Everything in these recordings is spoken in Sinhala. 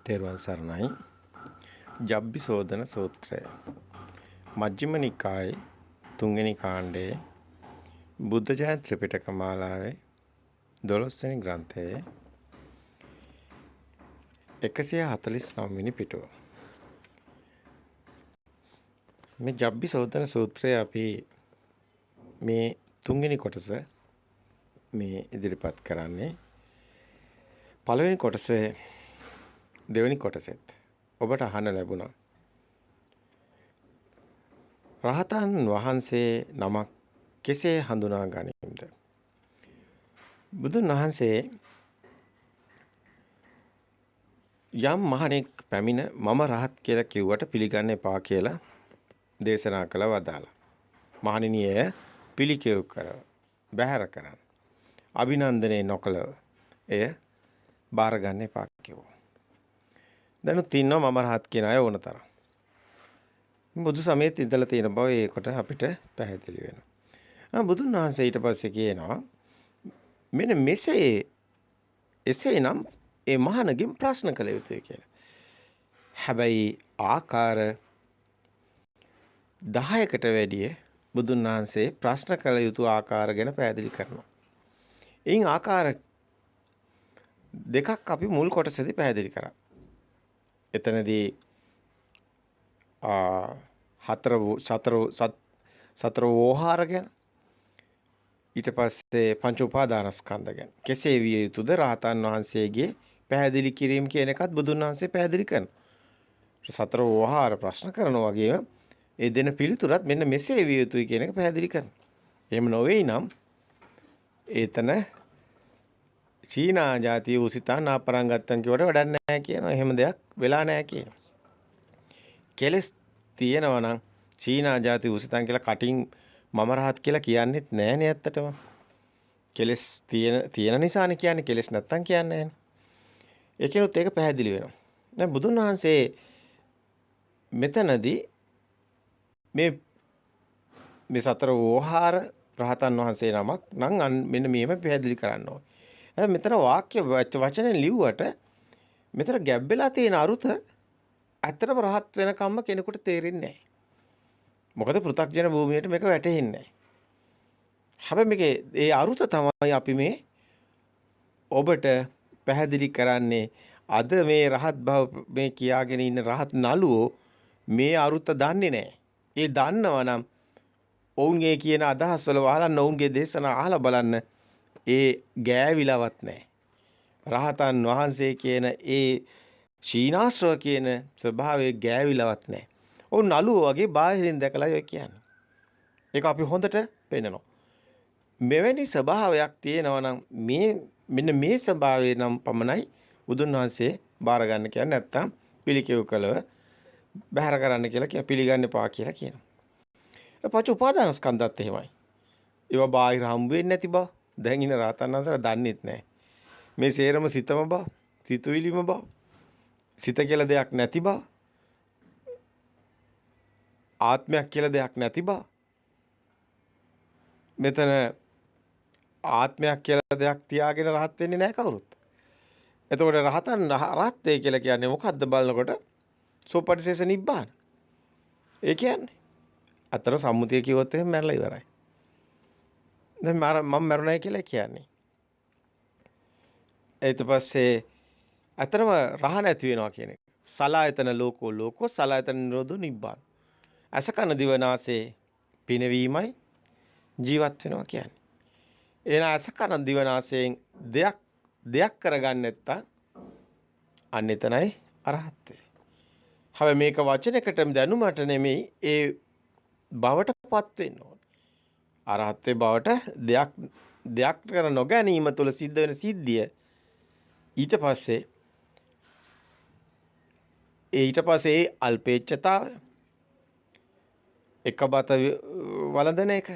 තෙරුවන් සරණයි. ජබ්බිසෝදන සූත්‍රය. මජ්ක්‍ධිම නිකායේ තුන්වෙනි කාණ්ඩයේ බුද්ධ ජයන්ති ත්‍රිපිටක මාලාවේ 12 වෙනි ග්‍රන්ථයේ 149 වෙනි පිටුව. මේ ජබ්බිසෝදන සූත්‍රය අපි මේ තුන්වෙනි කොටස මේ ඉදිරිපත් කරන්නේ. පළවෙනි කොටසේ දෙවෙනි කොටසෙත් ඔබට අහන්න ලැබුණා. රහතන් වහන්සේ නමක් කෙසේ හඳුනා ගනිමද? බුදුන් වහන්සේ යම් මහණෙක් පැමිණ මම රහත් කියලා කිව්වට පිළිගන්න එපා කියලා දේශනා කළ වදාලා. මහණෙනි එය පිළිකෙව් කරව බැහැර කරන්න. අභිනන්දනය නොකළව එය බාර ගන්න එපා කිව්වා. දැනුත් ඉන්නවා මම රහත් කියන අය ඕන තරම්. බුදු සමයේත් ඉඳලා තියෙන බව ඒකට අපිට පැහැදිලි වෙනවා. බුදුන් වහන්සේ ඊට පස්සේ කියනවා මෙන්න එසේනම් ඒ මහණගෙන් ප්‍රශ්න කළ යුතුයි කියලා. හැබැයි ආකාර 10කට වැඩිය බුදුන් වහන්සේ ප්‍රශ්න කළ යුතු ආකාර ගැන පැහැදිලි කරනවා. එයින් ආකාර දෙකක් අපි මුල් කොටසේදී පැහැදිලි කරා. එතනදී සතර වෝහාර ගැන ඊට පස්සේ පංච උපාදානස්කන්ධ ගැන කෙසේ විය යුතුද රහතන් වහන්සේගේ පැහැදිලි කිරීම කියන එකත් බුදුන් වහන්සේ පැහැදිලි කරනවා. සතර වෝහාර ප්‍රශ්න කරනවා වගේම ඒ දෙන පිළිතුරත් මෙන්න මෙසේ විය යුතුයි කියන එක පැහැදිලි කරනවා. එහෙම නොවේයි නම් ඒතන චීනා ජාතිය උසිතාන අපරංගත්තන් කියවට වැඩක් නැහැ කියනවා. එහෙම දෙයක් වෙලා නැහැ කියනවා. කෙලස් තියෙනවා නම් චීනා ජාති උසිතන් කියලා කටින් මම රහත් කියලා කියන්නෙත් නෑනේ ඇත්තටම. කෙලස් තියෙන නිසානේ කියන්නේ, කෙලස් නැත්තම් කියන්නේ නෑනේ. ඒකිනුත් ඒක පැහැදිලි වෙනවා. දැන් බුදුන් වහන්සේ මෙතනදී මේ සතර වෝහාර රහතන් වහන්සේ නමක් නම් මෙන්න මේව පැහැදිලි කරන්න ඕනේ. මෙතන වාක්‍ය වචනෙන් ලිව්වට මෙතන ගැබ් වෙලා තියෙන අරුත ඇත්තටම රහත් වෙනකම්ම කෙනෙකුට තේරෙන්නේ නැහැ. මොකද පෘථග්ජන භූමියට මේක වැටෙන්නේ නැහැ. හැබැයි මේකේ ඒ අරුත තමයි අපි මේ ඔබට පැහැදිලි කරන්නේ. අද මේ රහත් භව මේ කියාගෙන ඉන්න රහත් නළුවෝ මේ අරුත දන්නේ නැහැ. ඒ දන්නවනම් ඔවුන්ගේ කියන අදහස් වල වහලන්න ඔවුන්ගේ දේශනා අහලා බලන්න. ඒ ගෑවිලවත් නැහැ. රහතන් වහන්සේ කියන ඒ ශීනාශ්‍රව කියන ස්වභාවයේ ගෑවිලවත් නැහැ. ඔව් නළුව වගේ බාහිරින් දැකලා ඔය කියන්නේ. ඒක අපි හොඳට පේනවා. මෙවැනි ස්වභාවයක් තියෙනවා නම් මෙන්න මේ ස්වභාවය නම් පමණයි බුදුන් වහන්සේ බාර ගන්න කියන්නේ. නැත්තම් පිළිකෙව් කළව බැහැර කරන්න කියලා පිළිගන්න එපා කියලා කියනවා. පංච උපාදානස්කන්ධත් එහෙමයි. ඒවා බාහිර හම්බ වෙන්නේ නැති බව දැන් ඉන්න රහතන් වහන්සේලා දන්නෙත් නැහැ. මේ සේරම සිතම බව, සිතුවිලිම බව, සිත කියලා දෙයක් නැති බව, ආත්මයක් කියලා දෙයක් නැති බව. මෙතන ආත්මයක් කියලා දෙයක් තියාගෙන රහත් වෙන්නේ නැහැ කවුරුත්. එතකොට රහතේ කියලා කියන්නේ මොකද්ද බලනකොට සෝපටිසේස නිබ්බාන. ඒ කියන්නේ අතර සම්මුතිය කිව්වොත් එහෙම මැරලා ඉවරයි. දැන් මම මරුණයි කියලා කියන්නේ. ඊට පස්සේ අතරම රහ නැති වෙනවා කියන එක. සලායතන ලෝකෝ සලායතන නිරෝධෝ නිබ්බාන. අසකන දිවනාසේ පිනවීමයි ජීවත් වෙනවා කියන්නේ. එන අසකන දිවනාසයෙන් දෙයක් කරගන්න නැත්තම් අන්න එතනයි අරහත්ත්වය. හැබැයි මේක වචනයකට දැනුමට නෙමෙයි ඒ බවටපත් වෙන්න ඕනේ. අරහත්ත්වේ බවට දෙයක් කර නොගැනීම තුළ සිද්ධ වෙන සිද්ධිය ඊට පස්සේ අල්පේච්ඡතාව එක බත වළඳන එක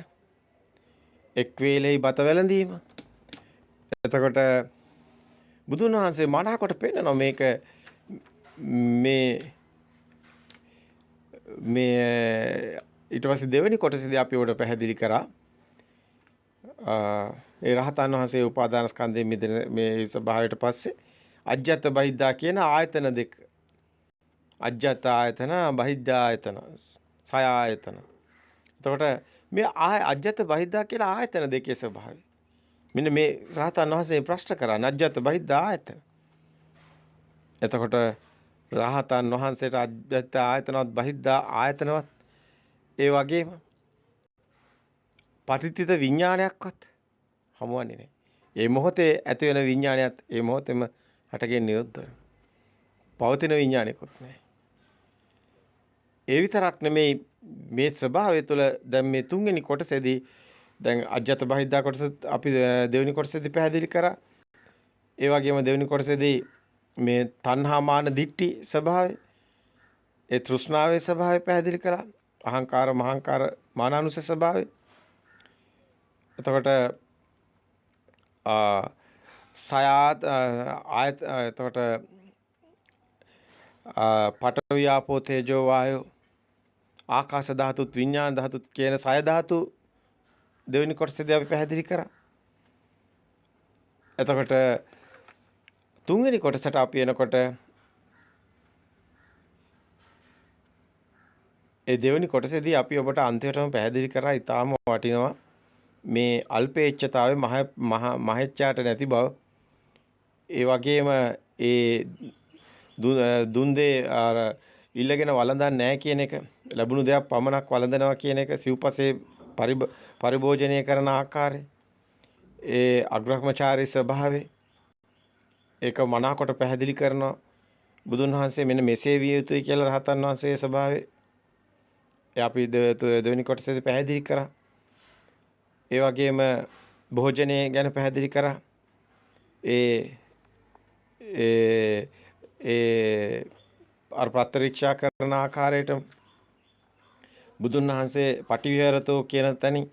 එක් වේලෙහි බත වැළඳීම. එතකොට බුදුන් වහන්සේ මනාකොට පෙන්නනවා මේක මේ ඊට පස්සේ දෙවෙනි කොටසේදී අපි උඩ පැහැදිලි කරා ඒ රහතන් වහන්සේ උපාදාන ස්කන්ධයෙන් මිදෙන මේ ස්වභාවයට පස්සේ අජ්ජත් බහිද්දා කියන ආයතන දෙක. අජ්ජත් ආයතන බහිද්ද ආයතන සය ආයතන. එතකොට මේ අජ්ජත් බහිද්දා කියලා ආයතන දෙකේ ස්වභාවය. මෙන්න මේ රහතන් වහන්සේ ප්‍රශ්න කරා අජ්ජත් බහිද්දා ආයතන. එතකොට රහතන් වහන්සේට අජ්ජත් ආයතනවත් බහිද්දා ආයතනවත් ඒ වගේම පටිච්චිත විඥානයක්වත් හමුවන්නේ නැහැ. ඒ මොහොතේ ඇති වෙන විඥානයත් ඒ මොහොතේම හටගෙන නිරුද්ධ වෙනවා. පවතින විඥානයක්වත් නැහැ. ඒ විතරක් නෙමෙයි මේ ස්වභාවය තුළ දැන් මේ තුන්වෙනි කොටසේදී දැන් අජ්ජත් බහිද්දා කොටස අපි දෙවෙනි කොටසේදී පැහැදිලි කරා. ඒ වගේම දෙවෙනි කොටසේදී මේ තණ්හා මාන දිට්ඨි ස්වභාවය ඒ තෘෂ්ණාවේ ස්වභාවය පැහැදිලි කරා. අහංකාර මහංකාර මානානුස ස්වභාවය. එතකොට සයාත් ආයත එතකොට පඨවි ආපෝ තේජෝ වායෝ ආකාශ ධාතුත් විඥාන ධාතුත් කියන සය ධාතු දෙවෙනි කොටසේදී අපි පැහැදිලි කරා. එතකොට තුන්වෙනි කොටසට අපි එනකොට ඒ දෙවෙනි කොටසේදී අපි ඔබට අන්තිමටම පැහැදිලි කරා ඊටාම වටිනවා මේ අල්පේච්ඡතාවේ මහෙච්ඡාට නැති බව. ඒ වගේම ඒ දුන්දේ අර ඉල්ලගෙන වළඳන්නේ නැහැ කියන එක, ලැබුණු දෙයක් පමණක් වළඳනවා කියන එක, සිව්පසේ පරිභෝජනය කරන ආකාරය, ඒ අග්‍රහ්මචාරී ස්වභාවය ඒක මනාකොට පැහැදිලි කරනවා. බුදුන් වහන්සේ මෙන්න මෙසේ විය යුතුයි කියලා රහතන් වහන්සේගේ ස්වභාවය අපි දෙවෙනි කොටසේදී පැහැදිලි කරා. ඒ වගේම භෝජනය ගැන පැහැදිලි කරා. ඒ අර ප්‍රත්‍යක්ෂා කරන ආකාරයට බුදුන් වහන්සේ පටිවිහරතෝ කියන තැනින්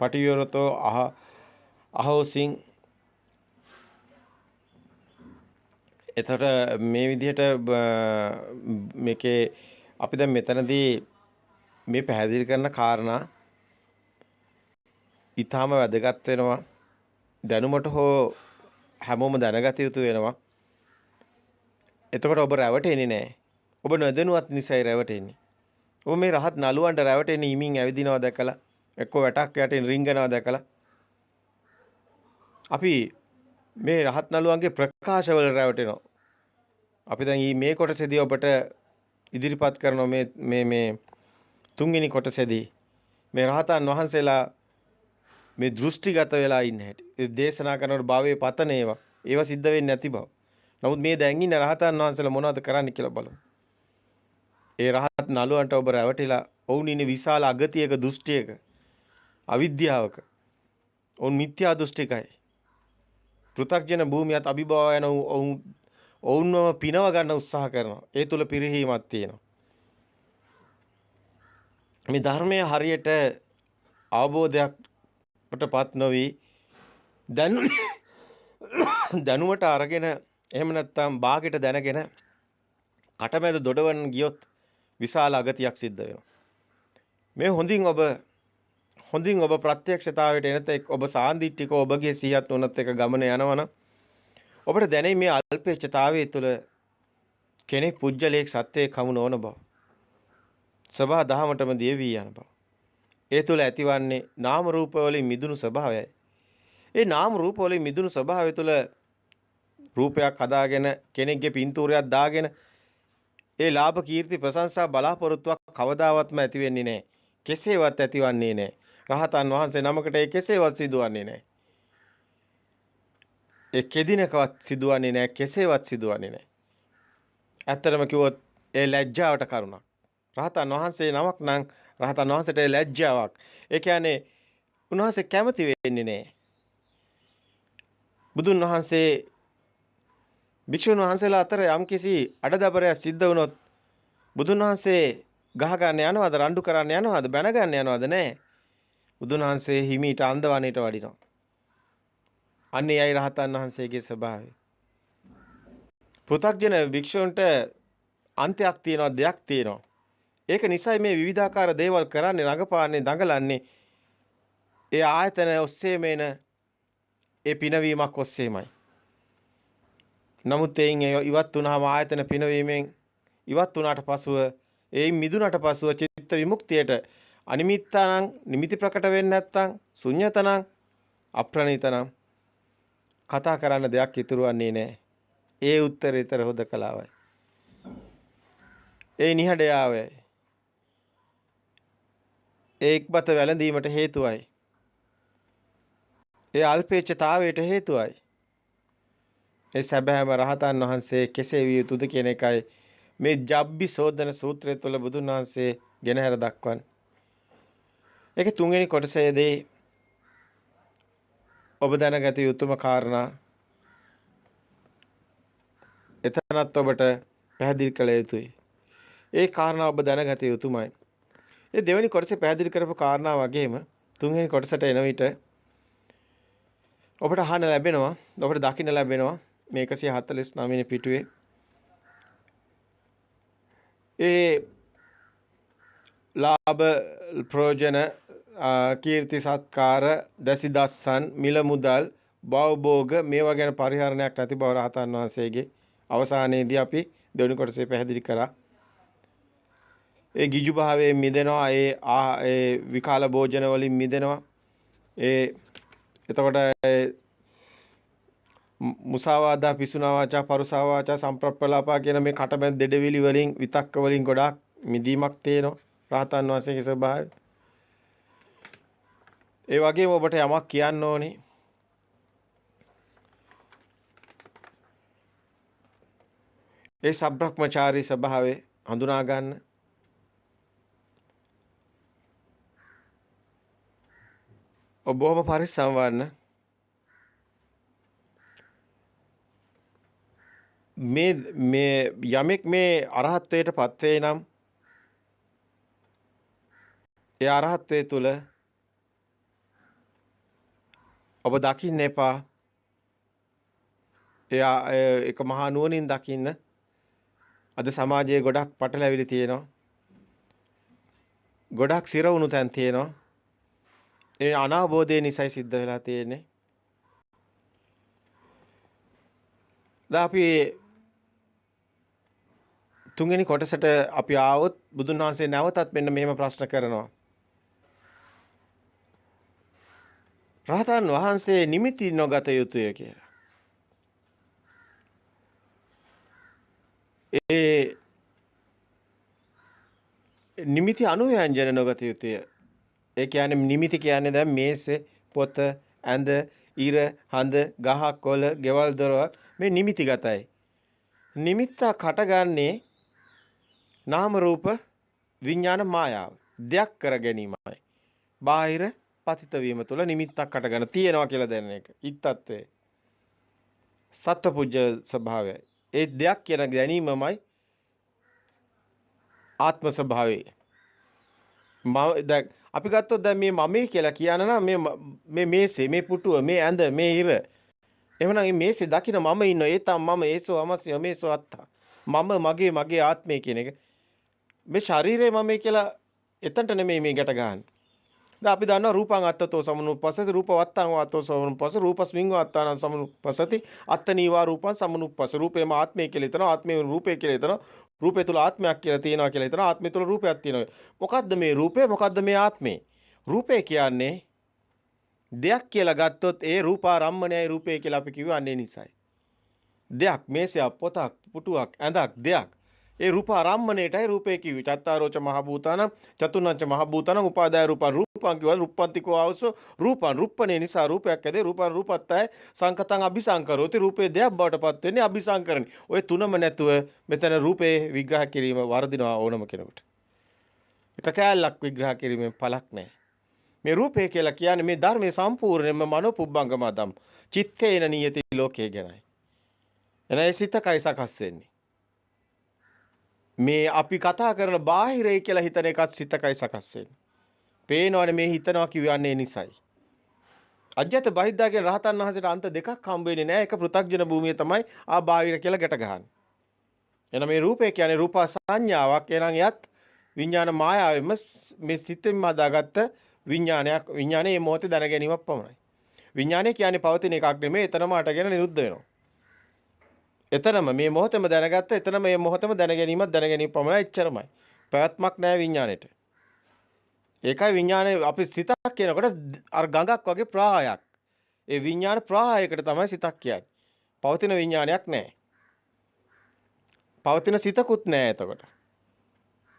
පටිවිහරතෝ අහෝසින් එතකොට මේ විදිහට මේකේ අපි දැන් මෙතනදී මේ පැහැදිලි කරන කාරණා ඊටාම වැදගත් වෙනවා. දැනුමට හෝ හැමෝම දැනගත යුතු වෙනවා. එතකොට ඔබ රැවටෙන්නේ නැහැ. ඔබ නොදැනුවත් නිසායි රැවටෙන්නේ. ඔබ මේ රහත් නළුවන්ට රැවටෙන්නේ ඉමින් ඇවිදිනවා දැකලා, එක්ක වැටක් යටින් රිංගනවා දැකලා. අපි මේ රහත් නළුවන්ගේ ප්‍රකාශවල රැවටෙනවා. අපි දැන් මේ කොටසේදී ඔබට ඉදිරිපත් කරන මේ තුන්වෙනි කොටසේදී මේ රහතන් වහන්සේලා මේ දෘෂ්ටිගත වෙලා ඉන්න හැටි. ඒ දේශනා කරනකොට භවයේ පතන ඒවා සිද්ධ වෙන්නේ නැති බව. නමුත් මේ දැන් ඉන්න රහතන් වහන්සේලා මොනවද කරන්නේ කියලා බලමු. ඒ රහත් නළුවන්ට ඔබ රැවටිලා ඔවුන් ඉන්නේ විශාල අගතියක දෘෂ්ටියක අවිද්‍යාවක. ඔවුන් මිත්‍යා දෘෂ්ටිකයි. පෘථග්ජන භූමියත් අභිභව යන ඔවුන්ව පිනව ගන්න උත්සාහ කරනවා. ඒ තුල පිරිහීමක් තියෙනවා. මේ ධර්මයේ හරියට අවබෝධයකටපත් නොවි දැනුමට අරගෙන එහෙම නැත්නම් බාගෙට දැනගෙන කටමැද දොඩවන්න ගියොත් විශාල අගතියක් සිද්ධ වෙනවා. මේ හොඳින් ඔබ ප්‍රත්‍යක්ෂතාවයට එනතෙක් ඔබ සාන්දිටික ඔබගේ සිහියත් උනත් එක ගමන යනවනම් ඔබට දැනෙයි මේ අල්පේච්ඡතාවයේ තුල කෙනෙක් පුජ්‍යලේක් සත්වයේ කමු නොවන බව. සබහා දහමටම දියවි යන බව. ඒ තුල ඇතිවන්නේ නාම රූප වලින් මිදුණු ස්වභාවයයි. ඒ නාම රූප වලින් මිදුණු ස්වභාවය තුල රූපයක් හදාගෙන කෙනෙක්ගේ පින්තූරයක් දාගෙන ඒ ලාභ කීර්ති ප්‍රශංසා බලාපොරොත්තුවක් කවදාවත්ම ඇති වෙන්නේ නැහැ. කෙසේවත් ඇතිවන්නේ නැහැ. රහතන් වහන්සේ නමකට ඒ කෙසේවත් සිදුවන්නේ නැහැ. ඒ කෙදිනකවත් සිදුවන්නේ නැහැ. කෙසේවත් සිදුවන්නේ නැහැ. ඇත්තටම කිව්වොත් ඒ ලැජ්ජාවට කරුණක්. රහතන් වහන්සේ නමක් නම් රහතන් වහන්සේට ලැජ්ජාවක්. ඒ කියන්නේ උන්වහන්සේ කැමති වෙන්නේ නැහැ. බුදුන් වහන්සේ භික්ෂුන් වහන්සේලා අතර යම්කිසි අඩදබරයක් සිද්ධ වුණොත් බුදුන් වහන්සේ ගහ ගන්න යනවද, රණ්ඩු කරන්න යනවද, බැන ගන්න යනවද? නැහැ. බුදුන් වහන්සේ හිමීට අන්දවණේට වඩිනවා. අන්නේ අය රහතන් වහන්සේගේ ස්වභාවය. පෘථග්ජන භික්ෂුන්ට අන්තයක් තියෙනවා, දෙයක් තියෙනවා. ඒක නිසා මේ විවිධාකාර දේවල් කරන්නේ, රඟපාන්නේ, දඟලන්නේ ඒ ආයතන ඔස්සේම එන ඒ පිනවීමක් ඔස්සේමයි. නමුත් එයින් ඉවත් වුණාම ආයතන පිනවීමෙන් ඉවත් වුණාට පසුව එයින් මිදුණාට පසුව චිත්ත විමුක්තියට අනිමිත්තානම් නිමිති ප්‍රකට වෙන්නේ නැත්නම් ශුන්‍යතනම් අප්‍රණීතනම් කතා කරන්න දෙයක් ඉතුරු වන්නේ නැහැ. ඒ උත්තරීතර හොදකලාවයි. ඒ නිහඬයාවයි. ඒ එක්බත වැළඳීමට හේතුවයි. ඒ අල්පේච්ඡතාවයට හේතුවයි. ඒ සැබෑම රහතන් වහන්සේ කෙසේ විය යුතුද කියන එකයි මේ ජබ්බි සෝදන සූත්‍රය තුළ බුදුන් වහන්සේ ගෙනහැර දක්වන්නේ. ඒකේ තුන්වෙනි කොටසේදී ඔබ දැනගත යුතුම කාරණා එතනත් ඔබට පැහැදිලි කළ යුතුයි. ඒ කාරණා ඔබ දැනගත යුතුමයි. ඒ දෙවෙනි කොටසේ පැහැදිලි කරපු කාරණා වගේම තුන්වෙනි කොටසට එන විට ඔබට අහන්න ලැබෙනවා, ඔබට දකින්න ලැබෙනවා මේ 149 වෙනි පිටුවේ ඒ ලාභ ප්‍රයෝජන කීර්ති සත්කාර දසි දස්සන් මිල මුදල් භවභෝග මේවා ගැන පරිහරණයක් නැති බව රහතන් වහන්සේගේ අවසානයේදී අපි දෙවෙනි කොටසේ පැහැදිලි කරා. ඒ ගිජු භාවයෙන් මිදෙනවා, ඒ විකාල භෝජන වලින් මිදෙනවා. එතකොට මුසාවාදා පිසුනා වාචා පරුසා වාචා සම්ප්‍රප්පලාපා කියන මේ කටබැඳ දෙඩවිලි වලින් විතක්ක වලින් ගොඩාක් මිදීමක් තියෙනවා රහතන් වහන්සේගේ ස්වභාවය. ඒ වගේම ඔබට යමක් කියන්න ඕනේ. ඒ සබ්‍රහ්මචාරී ස්වභාවය හඳුනා ගන්න. ඔබ බොහොම පරිස්සම් වන්න. මේ යමෙක් මේ අරහත්ත්වයට පත් වේ නම් ඒ අරහත්ත්වයේ තුල ඔබ දකින්න එපා. එයා එක මහා නුවණින් දකින්න. අද සමාජයේ ගොඩක් පටලැවිලි තියෙනවා. ගොඩක් සිර වුණු තැන් තියෙනවා. ඒ අනාබෝධය නිසයි සිද්ධ වෙලා තියෙන්නේ. දැන් අපි තුන්වෙනි කොටසට අපි ආවොත් බුදුන් වහන්සේ නැවතත් මෙන්න මෙහෙම ප්‍රශ්න කරනවා. රහතන් වහන්සේ නිමිති නොගත යුතුය කියලා. ඒ නිමිති අනුව්‍යංජන නොගත යුතුය. ඒ කියන්නේ නිමිති කියන්නේ දැන් මේසේ පොත ඇඳ ඉර හඳ ගහ කොළ ගෙවල් දොරවල් මේ නිමිතිගතයි. නිමිත්ත කටගන්නේ නාම රූප විඥාන මායාව දෙයක් කර ගැනීමයි. බාහිර පතිත වීම තුළ නිමිත්තක් කටගෙන තියෙනවා කියලා දැනන එක. ඊත්ත්වයේ සත්පුජ්‍ය ස්වභාවය. ඒ දෙයක් කියන ගැනීමමයි ආත්ම ස්වභාවය. දැන් අපි ගත්තොත් දැන් මේ මමයි කියලා කියන නම් මේ මේසේ මේ පුටුව මේ ඇඳ මේ ඉර එහෙනම් මේ මේසේ දකින්න මම ඉන්න ඒ තම මම ඒසෝ අමස්ය මේසෝ අත්තා මම මගේ ආත්මය කියන එක මේ ශරීරය මම කියලා එතනට නෙමෙයි මේ ගැට ගන්න. දැන් අපි දන්නවා රූපං අත්තතෝ සමනුප්පසති රූපවත්තං වාතෝ සමනුප්පස රූපස්මින් වාත්තාන සමනුප්පසති අත්තනීවා රූපං සමනුප්පස රූපේම ආත්මය කියලා හිතනවා ආත්මේ රූපේ කියලා හිතනවා රූපේ තුල ආත්මයක් කියලා තියෙනවා කියලා හිතනවා ආත්මේ තුල රූපයක් තියෙනවා. මොකද්ද මේ රූපේ මොකද්ද මේ ආත්මේ? රූපේ කියන්නේ දෙයක් කියලා ගත්තොත් ඒ රූපාරම්මණයයි රූපේ කියලා අපි කියවන්නේ නිසයි. දෙයක් මේසයක් පොතක් පුටුවක් ඇඳක් දෙයක් ඒ රූපාරම්මණයටයි රූපේ කිව්වේ. චත්තාරෝච මහ භූතානම් චතුර්ණංච මහ භූතානම් උපාදාය රූපං රූපං කිව්වා රුප්පන්තිකෝ ආවසෝ රූපං රුප්පනේ නිසා රූපයක් ඇදේ රූපං රූපත්තය සංකතං අபிසංකරෝති රූපේ දෙයක් බවට පත් වෙන්නේ අபிසංකරණි. ඔය තුනම නැතුව මෙතන රූපේ විග්‍රහ කිරීම වර්ධිනවා ඕනම කෙනෙකුට. එක කැලලක් විග්‍රහ කිරීමෙන් පළක් නැහැ. මේ රූපේ කියලා කියන්නේ මේ ධර්මයේ සම්පූර්ණයෙන්ම මනෝපුබ්බංගමදම් චිත්තේන නියති ලෝකේ ගැනයි. එනයි සිතකයි සකස් වෙන්නේ. මේ අපි කතා කරන බාහිරයි කියලා හිතන එකත් සිතකයි සකස් වෙන්නේ. පේනවනේ මේ හිතනවා කියවන්නේ නිසයි. අජ්‍යත බහිද්දා කියන රහතන් වහන්සේට අන්ත දෙකක් හම්බ වෙන්නේ නැහැ. එක පෘථග්ජන භූමිය තමයි බාහිර කියලා ගැට ගහන්නේ. එහෙනම් මේ රූපේ කියන්නේ රූප සංඥාවක්. එහෙනම් යත් විඥාන මායාවෙම මේ සිතෙන්ම හදාගත්ත විඥානයක්. විඥානේ මේ මොහොතේ දැන ගැනීමක් පමණයි. විඥානේ කියන්නේ පවතින එකක් නෙමෙයි. එතනම අටගෙන නිරුද්ධ වෙනවා. එතනම මේ මොහොතේම දැනගත්ත එතනම මේ මොහොතේම දැනගැනීම පමණයි එච්චරමයි. පැවැත්මක් නැහැ විඥාණයට. ඒකයි විඥානේ අපි සිතක් කියනකොට අර ගඟක් වගේ ප්‍රවාහයක්. ඒ විඥාන ප්‍රවාහයකට තමයි සිතක් කියන්නේ. පවතින විඥානයක් නැහැ. පවතින සිතකුත් නැහැ එතකොට.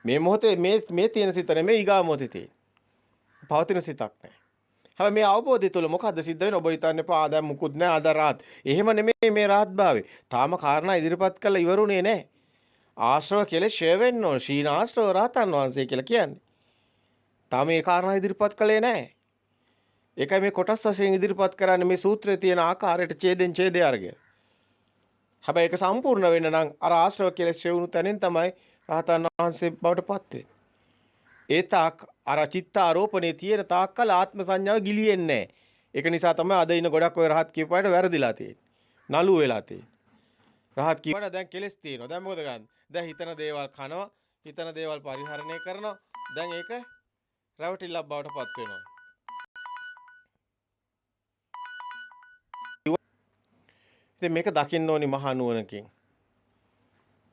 මේ මොහොතේ මේ තියෙන සිත නෙමෙයි ඊගා මොහොතේ තියෙන. පවතින සිතක් නැහැ. හැබැයි මේ අවබෝධය තුළ මොකද්ද සිද්ධ වෙන්නේ? ඔබ හිතන්න එපා දැන් මුකුත් නැහැ ආද රාත්. එහෙම නෙමෙයි මේ රාත්භාවේ. තාම කාරණා ඉදිරිපත් කළා ඉවරුනේ නැහැ. ආශ්‍රව කෙලෙස් ෂය වෙන්න ඕන. ශීනාශ්‍රව රහතන් වහන්සේ කියලා කියන්නේ. තාම මේ කාරණා ඉදිරිපත් කළේ නැහැ. ඒකයි මේ කොටස් වශයෙන් ඉදිරිපත් කරන්නේ මේ සූත්‍රයේ තියෙන ආකාරයට ඡේදෙන් ඡේදය අරගෙන. හැබැයි ඒක සම්පූර්ණ වෙන්න නම් අර ආශ්‍රව කෙලෙස් ෂය වුණු තැනින් තමයි රහතන් වහන්සේ බවට පත් වෙන්නේ. ඒ තාක් අර චිත්ත ආරෝපණේ තියෙන තාක්කල් ආත්ම සංඥාව ගිලියෙන්නේ නැහැ. ඒක නිසා තමයි අද ඉන්න ගොඩක් ඔය රහත් කියපායට වැරදිලා තියෙන්නේ. නළු වෙලා තියෙන්නේ. රහත් කියවට දැන් කෙලස් තියෙනවා. දැන් මොකද ගන්න? දැන් හිතන දේවල් කනවා, හිතන දේවල් පරිහරණය කරනවා. දැන් ඒක රැවටිල්ලක් බවට පත් වෙනවා. ඉතින් මේක දකින්න ඕනි මහා නුවණකින්.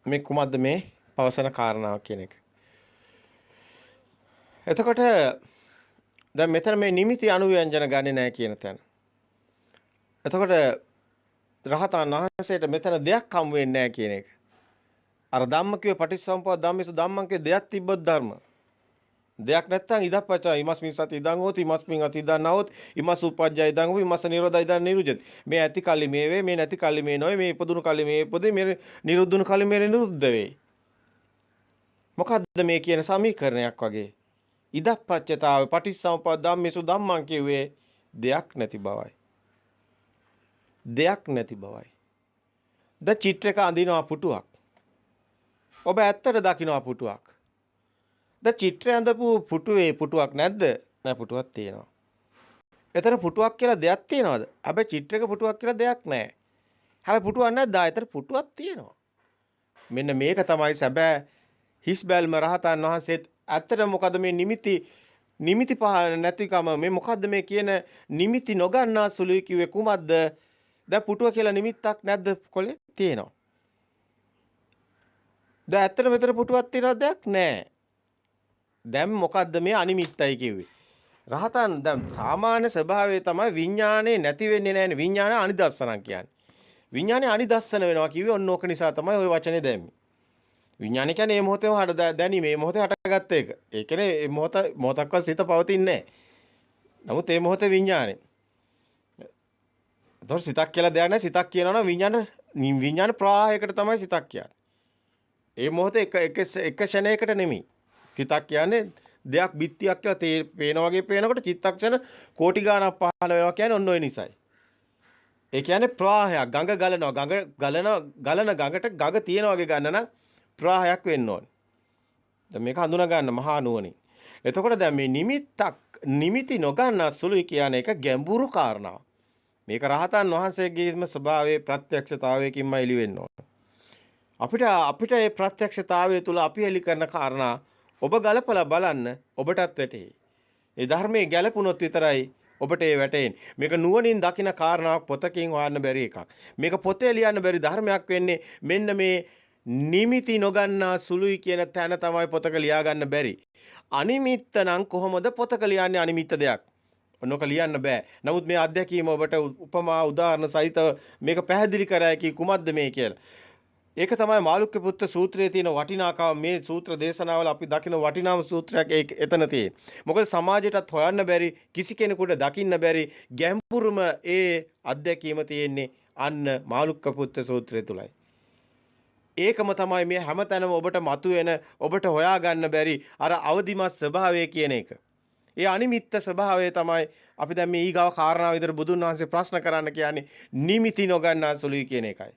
මේ කුමක්ද මේ පවසන කාරණාව කියන එක. එතකොට දැන් මෙතන මේ නිමිති අනුව්‍යංජන ගන්නේ නැහැ කියන තැන. එතකොට රහතන් වහන්සේට මෙතන දෙයක් හම් වෙන්නේ නැහැ කියන එක. අර ධම්ම කියේ පටිච්චසමුප්පාද ධම්මේසු ධම්මං කියේ දෙයක් තිබ්බොත් ධර්ම. දෙයක් නැත්තම් ඉදප්පච ඉමස්මින් සති ඉදං හෝති ඉමස්මින් අති ඉදං නවොත් ඉමස් උපජ්ජය ඉදං හෝ ඉමස් නිරෝධය ඉදං නිරුජ්ජති. මේ ඇති කල්ලි මේ වේ මේ නැති කල්ලි මේ නොවේ මේ ඉපදුණු කල්ලි මේ ඉපදේ මේ නිරුද්ධුණු කල්ලි මේ නිරුද්ධ වේ. මොකද්ද මේ කියන සමීකරණයක් වගේ. ඉදප්පච්චතාව පටිච්චසමුප්පාද ධම්මේසු ධම්මං කියුවේ දෙයක් නැති බවයි. දෙයක් නැති බවයි. ද චිත්‍රයක අඳිනවා පුටුවක්. ඔබ ඇත්තට දකින්නවා පුටුවක්. ද චිත්‍රය අඳපු පුටුවේ පුටුවක් නැද්ද? නෑ පුටුවක් තියෙනවා. එතන පුටුවක් කියලා දෙයක් තියෙනවද? හැබැයි චිත්‍රයක පුටුවක් කියලා දෙයක් නෑ. හැබැයි පුටුවක් නැද්ද? එතන පුටුවක් තියෙනවා. මෙන්න මේක තමයි සැබෑ හිස් බැල්ම රහතන් වහන්සේත් ඇත්තට මොකද මේ නිමිති පහ නැතිකම මේ මොකද්ද මේ කියන නිමිති නොගන්නා සුළුයි කිව්වේ කුමක්ද? දැන් පුටුව කියලා නිමිත්තක් නැද්ද කොලේ? තියෙනවා. දැන් ඇත්තට මෙතන පුටුවක් තියනවද දෙයක් නැහැ. දැන් මොකද්ද මේ අනිමිත්තයි කිව්වේ? රහතන් දැන් සාමාන්‍ය ස්වභාවය තමයි විඥානේ නැති වෙන්නේ නැහැනේ. විඥාන අනිදස්සනක් කියන්නේ. විඥානේ අනිදස්සන වෙනවා කිව්වේ ඔන්න ඕක නිසා තමයි ওই වචනේ දැම්මේ. විඥාන කියන්නේ මේ මොහොතේම හට දැනීම මේ මොහොතේ හටගත්ත එක. ඒ කියන්නේ මේ මොහොතක්වත් සිත පවතින්නේ නැහැ. නමුත් මේ මොහොතේ විඥානේ. ඒතොර සිතක් කියලා දෙයක් නැහැ. සිතක් කියනවා නම් විඥාන ප්‍රවාහයකට තමයි සිතක් කියන්නේ. ඒ මොහොතේ එක ක්ෂණයකට නෙමෙයි. සිතක් කියන්නේ දෙයක් බිත්තියක් කියලා පේනා වගේ පේනකොට චිත්තක්ෂණ කෝටි ගාණක් පහළ වෙනවා කියන්නේ ඔන්න ඔය නිසයි. ඒ කියන්නේ ප්‍රවාහයක් ගඟ ගලනවා ගලන ගඟට ගඟ තියෙන වගේ ගන්න නම් ප්‍රවාහයක් වෙන්න ඕනේ. දැන් මේක හඳුනා ගන්න මහා නුවණින්. එතකොට දැන් මේ නිමිති නොගන්න සුළුයි කියන එක ගැඹුරු කාරණාවක්. මේක රහතන් වහන්සේගේම ස්වභාවයේ ප්‍රත්‍යක්ෂතාවයකින්ම එළි වෙන්න ඕන. අපිට මේ ප්‍රත්‍යක්ෂතාවය තුළ අපි එළි කරන කාරණා ඔබ ගලපලා බලන්න ඔබටත් වැටහෙයි. ඒ ධර්මයේ ගැලපුණොත් විතරයි ඔබට ඒ වැටෙන්නේ. මේක නුවණින් දකින කාරණාවක් පොතකින් හොයන්න බැරි එකක්. මේක පොතේ ලියන්න බැරි ධර්මයක් වෙන්නේ මෙන්න මේ නිමිති නොගන්නා සුළුයි කියන තැන තමයි පොතක ලියා ගන්න බැරි. අනිමිත්ත නම් කොහොමද පොතක ලියන්නේ අනිමිත්ත දෙයක්? ඔන්නක ලියන්න බෑ. නමුත් මේ අධ්‍යක්ීම ඔබට උපමා උදාහරණ සහිතව මේක පැහැදිලි කරයි කි කුමක්ද මේ කියලා. ඒක තමයි මාළුක්‍ය පුත්‍ර සූත්‍රයේ තියෙන වටිනාකම. මේ සූත්‍ර දේශනාවල අපි දකින වටිනාම සූත්‍රයක් එතන තියෙන්නේ. මොකද සමාජයටත් හොයන්න බැරි කිසි කෙනෙකුට දකින්න බැරි ගැඹුරුම ඒ අධ්‍යක්ීම තියෙන්නේ අන්න මාළුක්‍ය පුත්‍ර සූත්‍රය තුලයි. ඒකම තමයි මේ හැමතැනම ඔබට මතුවෙන ඔබට හොයාගන්න බැරි අර අවදිමත් ස්වභාවය කියන එක. ඒ අනිමිත්ත ස්වභාවය තමයි අපි දැන් මේ ඊගාව කාරණාව විතර බුදුන් වහන්සේ ප්‍රශ්න කරන්න කියන්නේ නිමිති නොගන්නා සුළුයි කියන එකයි.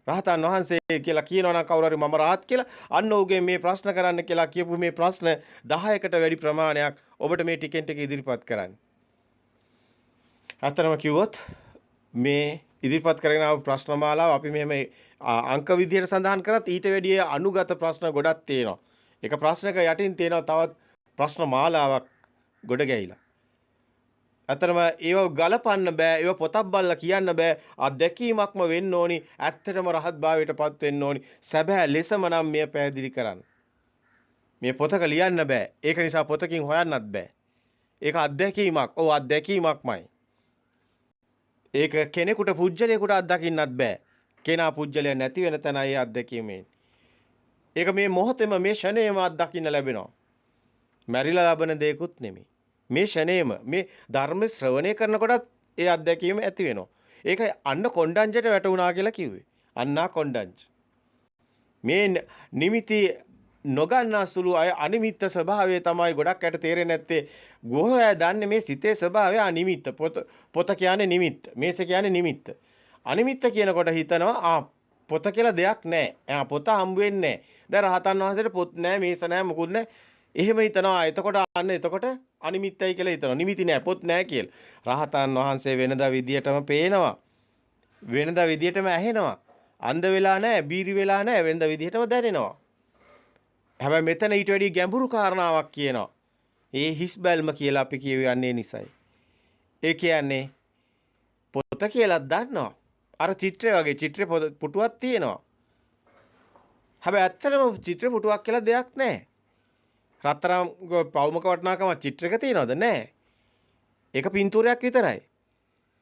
රහතන් වහන්සේ කියලා කියනවා නම් කවුරු හරි මම රහත් කියලා අන්න ඔහුගේ මේ ප්‍රශ්න කරන්න කියලා කියපු මේ ප්‍රශ්න 10කට වැඩි ප්‍රමාණයක් ඔබට මේ ටිකෙන් ටික ඉදිරිපත් කරන්න. අතරම කිව්වොත් මේ ඉදිරිපත් කරගෙන ආව ප්‍රශ්න මාලාව අපි මෙහෙම අංක විදියට සඳහන් කරත් ඊට වැඩිය අනුගත ප්‍රශ්න ගොඩක් තියෙනවා. එක ප්‍රශ්නක යටින් තියෙනවා තවත් ප්‍රශ්න මාලාවක් ගොඩ ගැහිලා. අතරම ඒව ගලපන්න බෑ. ඒව පොතක් බලලා කියන්න බෑ. අත්දැකීමක්ම වෙන්න ඕනි. ඇත්තටම රහත් භාවයටපත් වෙන්න ඕනි. සැබෑ ලෙසම නම් මෙය පැහැදිලි කරන්න. මේ පොතක ලියන්න බෑ. ඒක නිසා පොතකින් හොයන්නත් බෑ. ඒක අත්දැකීමක්. ඔව් අත්දැකීමක්මයි. ඒක කෙනෙකුට පුජ්‍යලයකට අත්දකින්නත් බෑ. කෙනා පුජ්‍යලය නැති වෙන තැන ඒ අත්දැකීමෙන්. ඒක මේ මොහොතේම මේ ෂණේම අත්දකින්න ලැබෙනවා. මැරිලා ලබන දෙයක්ුත් නෙමෙයි. මේ ෂණේම මේ ධර්ම ශ්‍රවණය කරනකොටත් ඒ අත්දැකීම ඇති වෙනවා. ඒකයි අන්න කොණ්ඩඤ්ඤට වැටුණා කියලා කිව්වේ. අන්නා කොණ්ඩඤ්ඤ. මේ නිමිති නොගන්නා සුළු අය අනිමිත්ත ස්වභාවය තමයි ගොඩක් අයට තේරෙන්නේ නැත්තේ. ගෝහය දන්නේ මේ සිතේ ස්වභාවය අනිමිත්ත. පොත කියන්නේ නිමිත්ත. මේස කියන්නේ නිමිත්ත. අනිමිත්ත කියනකොට හිතනවා පොත කියලා දෙයක් නැහැ. පොත හම්බ වෙන්නේ නැහැ. දැන් රහතන් වහන්සේට පොත් නැහැ, මේස නැහැ, මුකුත් නැහැ. එහෙම හිතනවා. එතකොට අනිමිත්තයි කියලා හිතනවා. නිමිති නැහැ, පොත් නැහැ කියලා. රහතන් වහන්සේ වෙනදා විදියටම පේනවා. වෙනදා විදියටම ඇහෙනවා. අන්ධ වෙලා නැහැ, බීරි වෙලා නැහැ. වෙනදා විදියටම දැනෙනවා. හැබැයි මෙතන ඊට වැඩි ගැඹුරු කාරණාවක් කියනවා. ඒ හිස් බැල්ම කියලා අපි කියවන්නේ නිසයි. ඒ කියන්නේ පොත කියලා දන්නවා. අර චිත්‍රය වගේ චිත්‍ර පුටුවක් තියෙනවා. හැබැයි ඇත්තටම චිත්‍ර පුටුවක් කියලා දෙයක් නැහැ. රත්තරන් පවුමක වටනාකම චිත්‍රයක තියනවද? නැහැ. ඒක පින්තූරයක් විතරයි.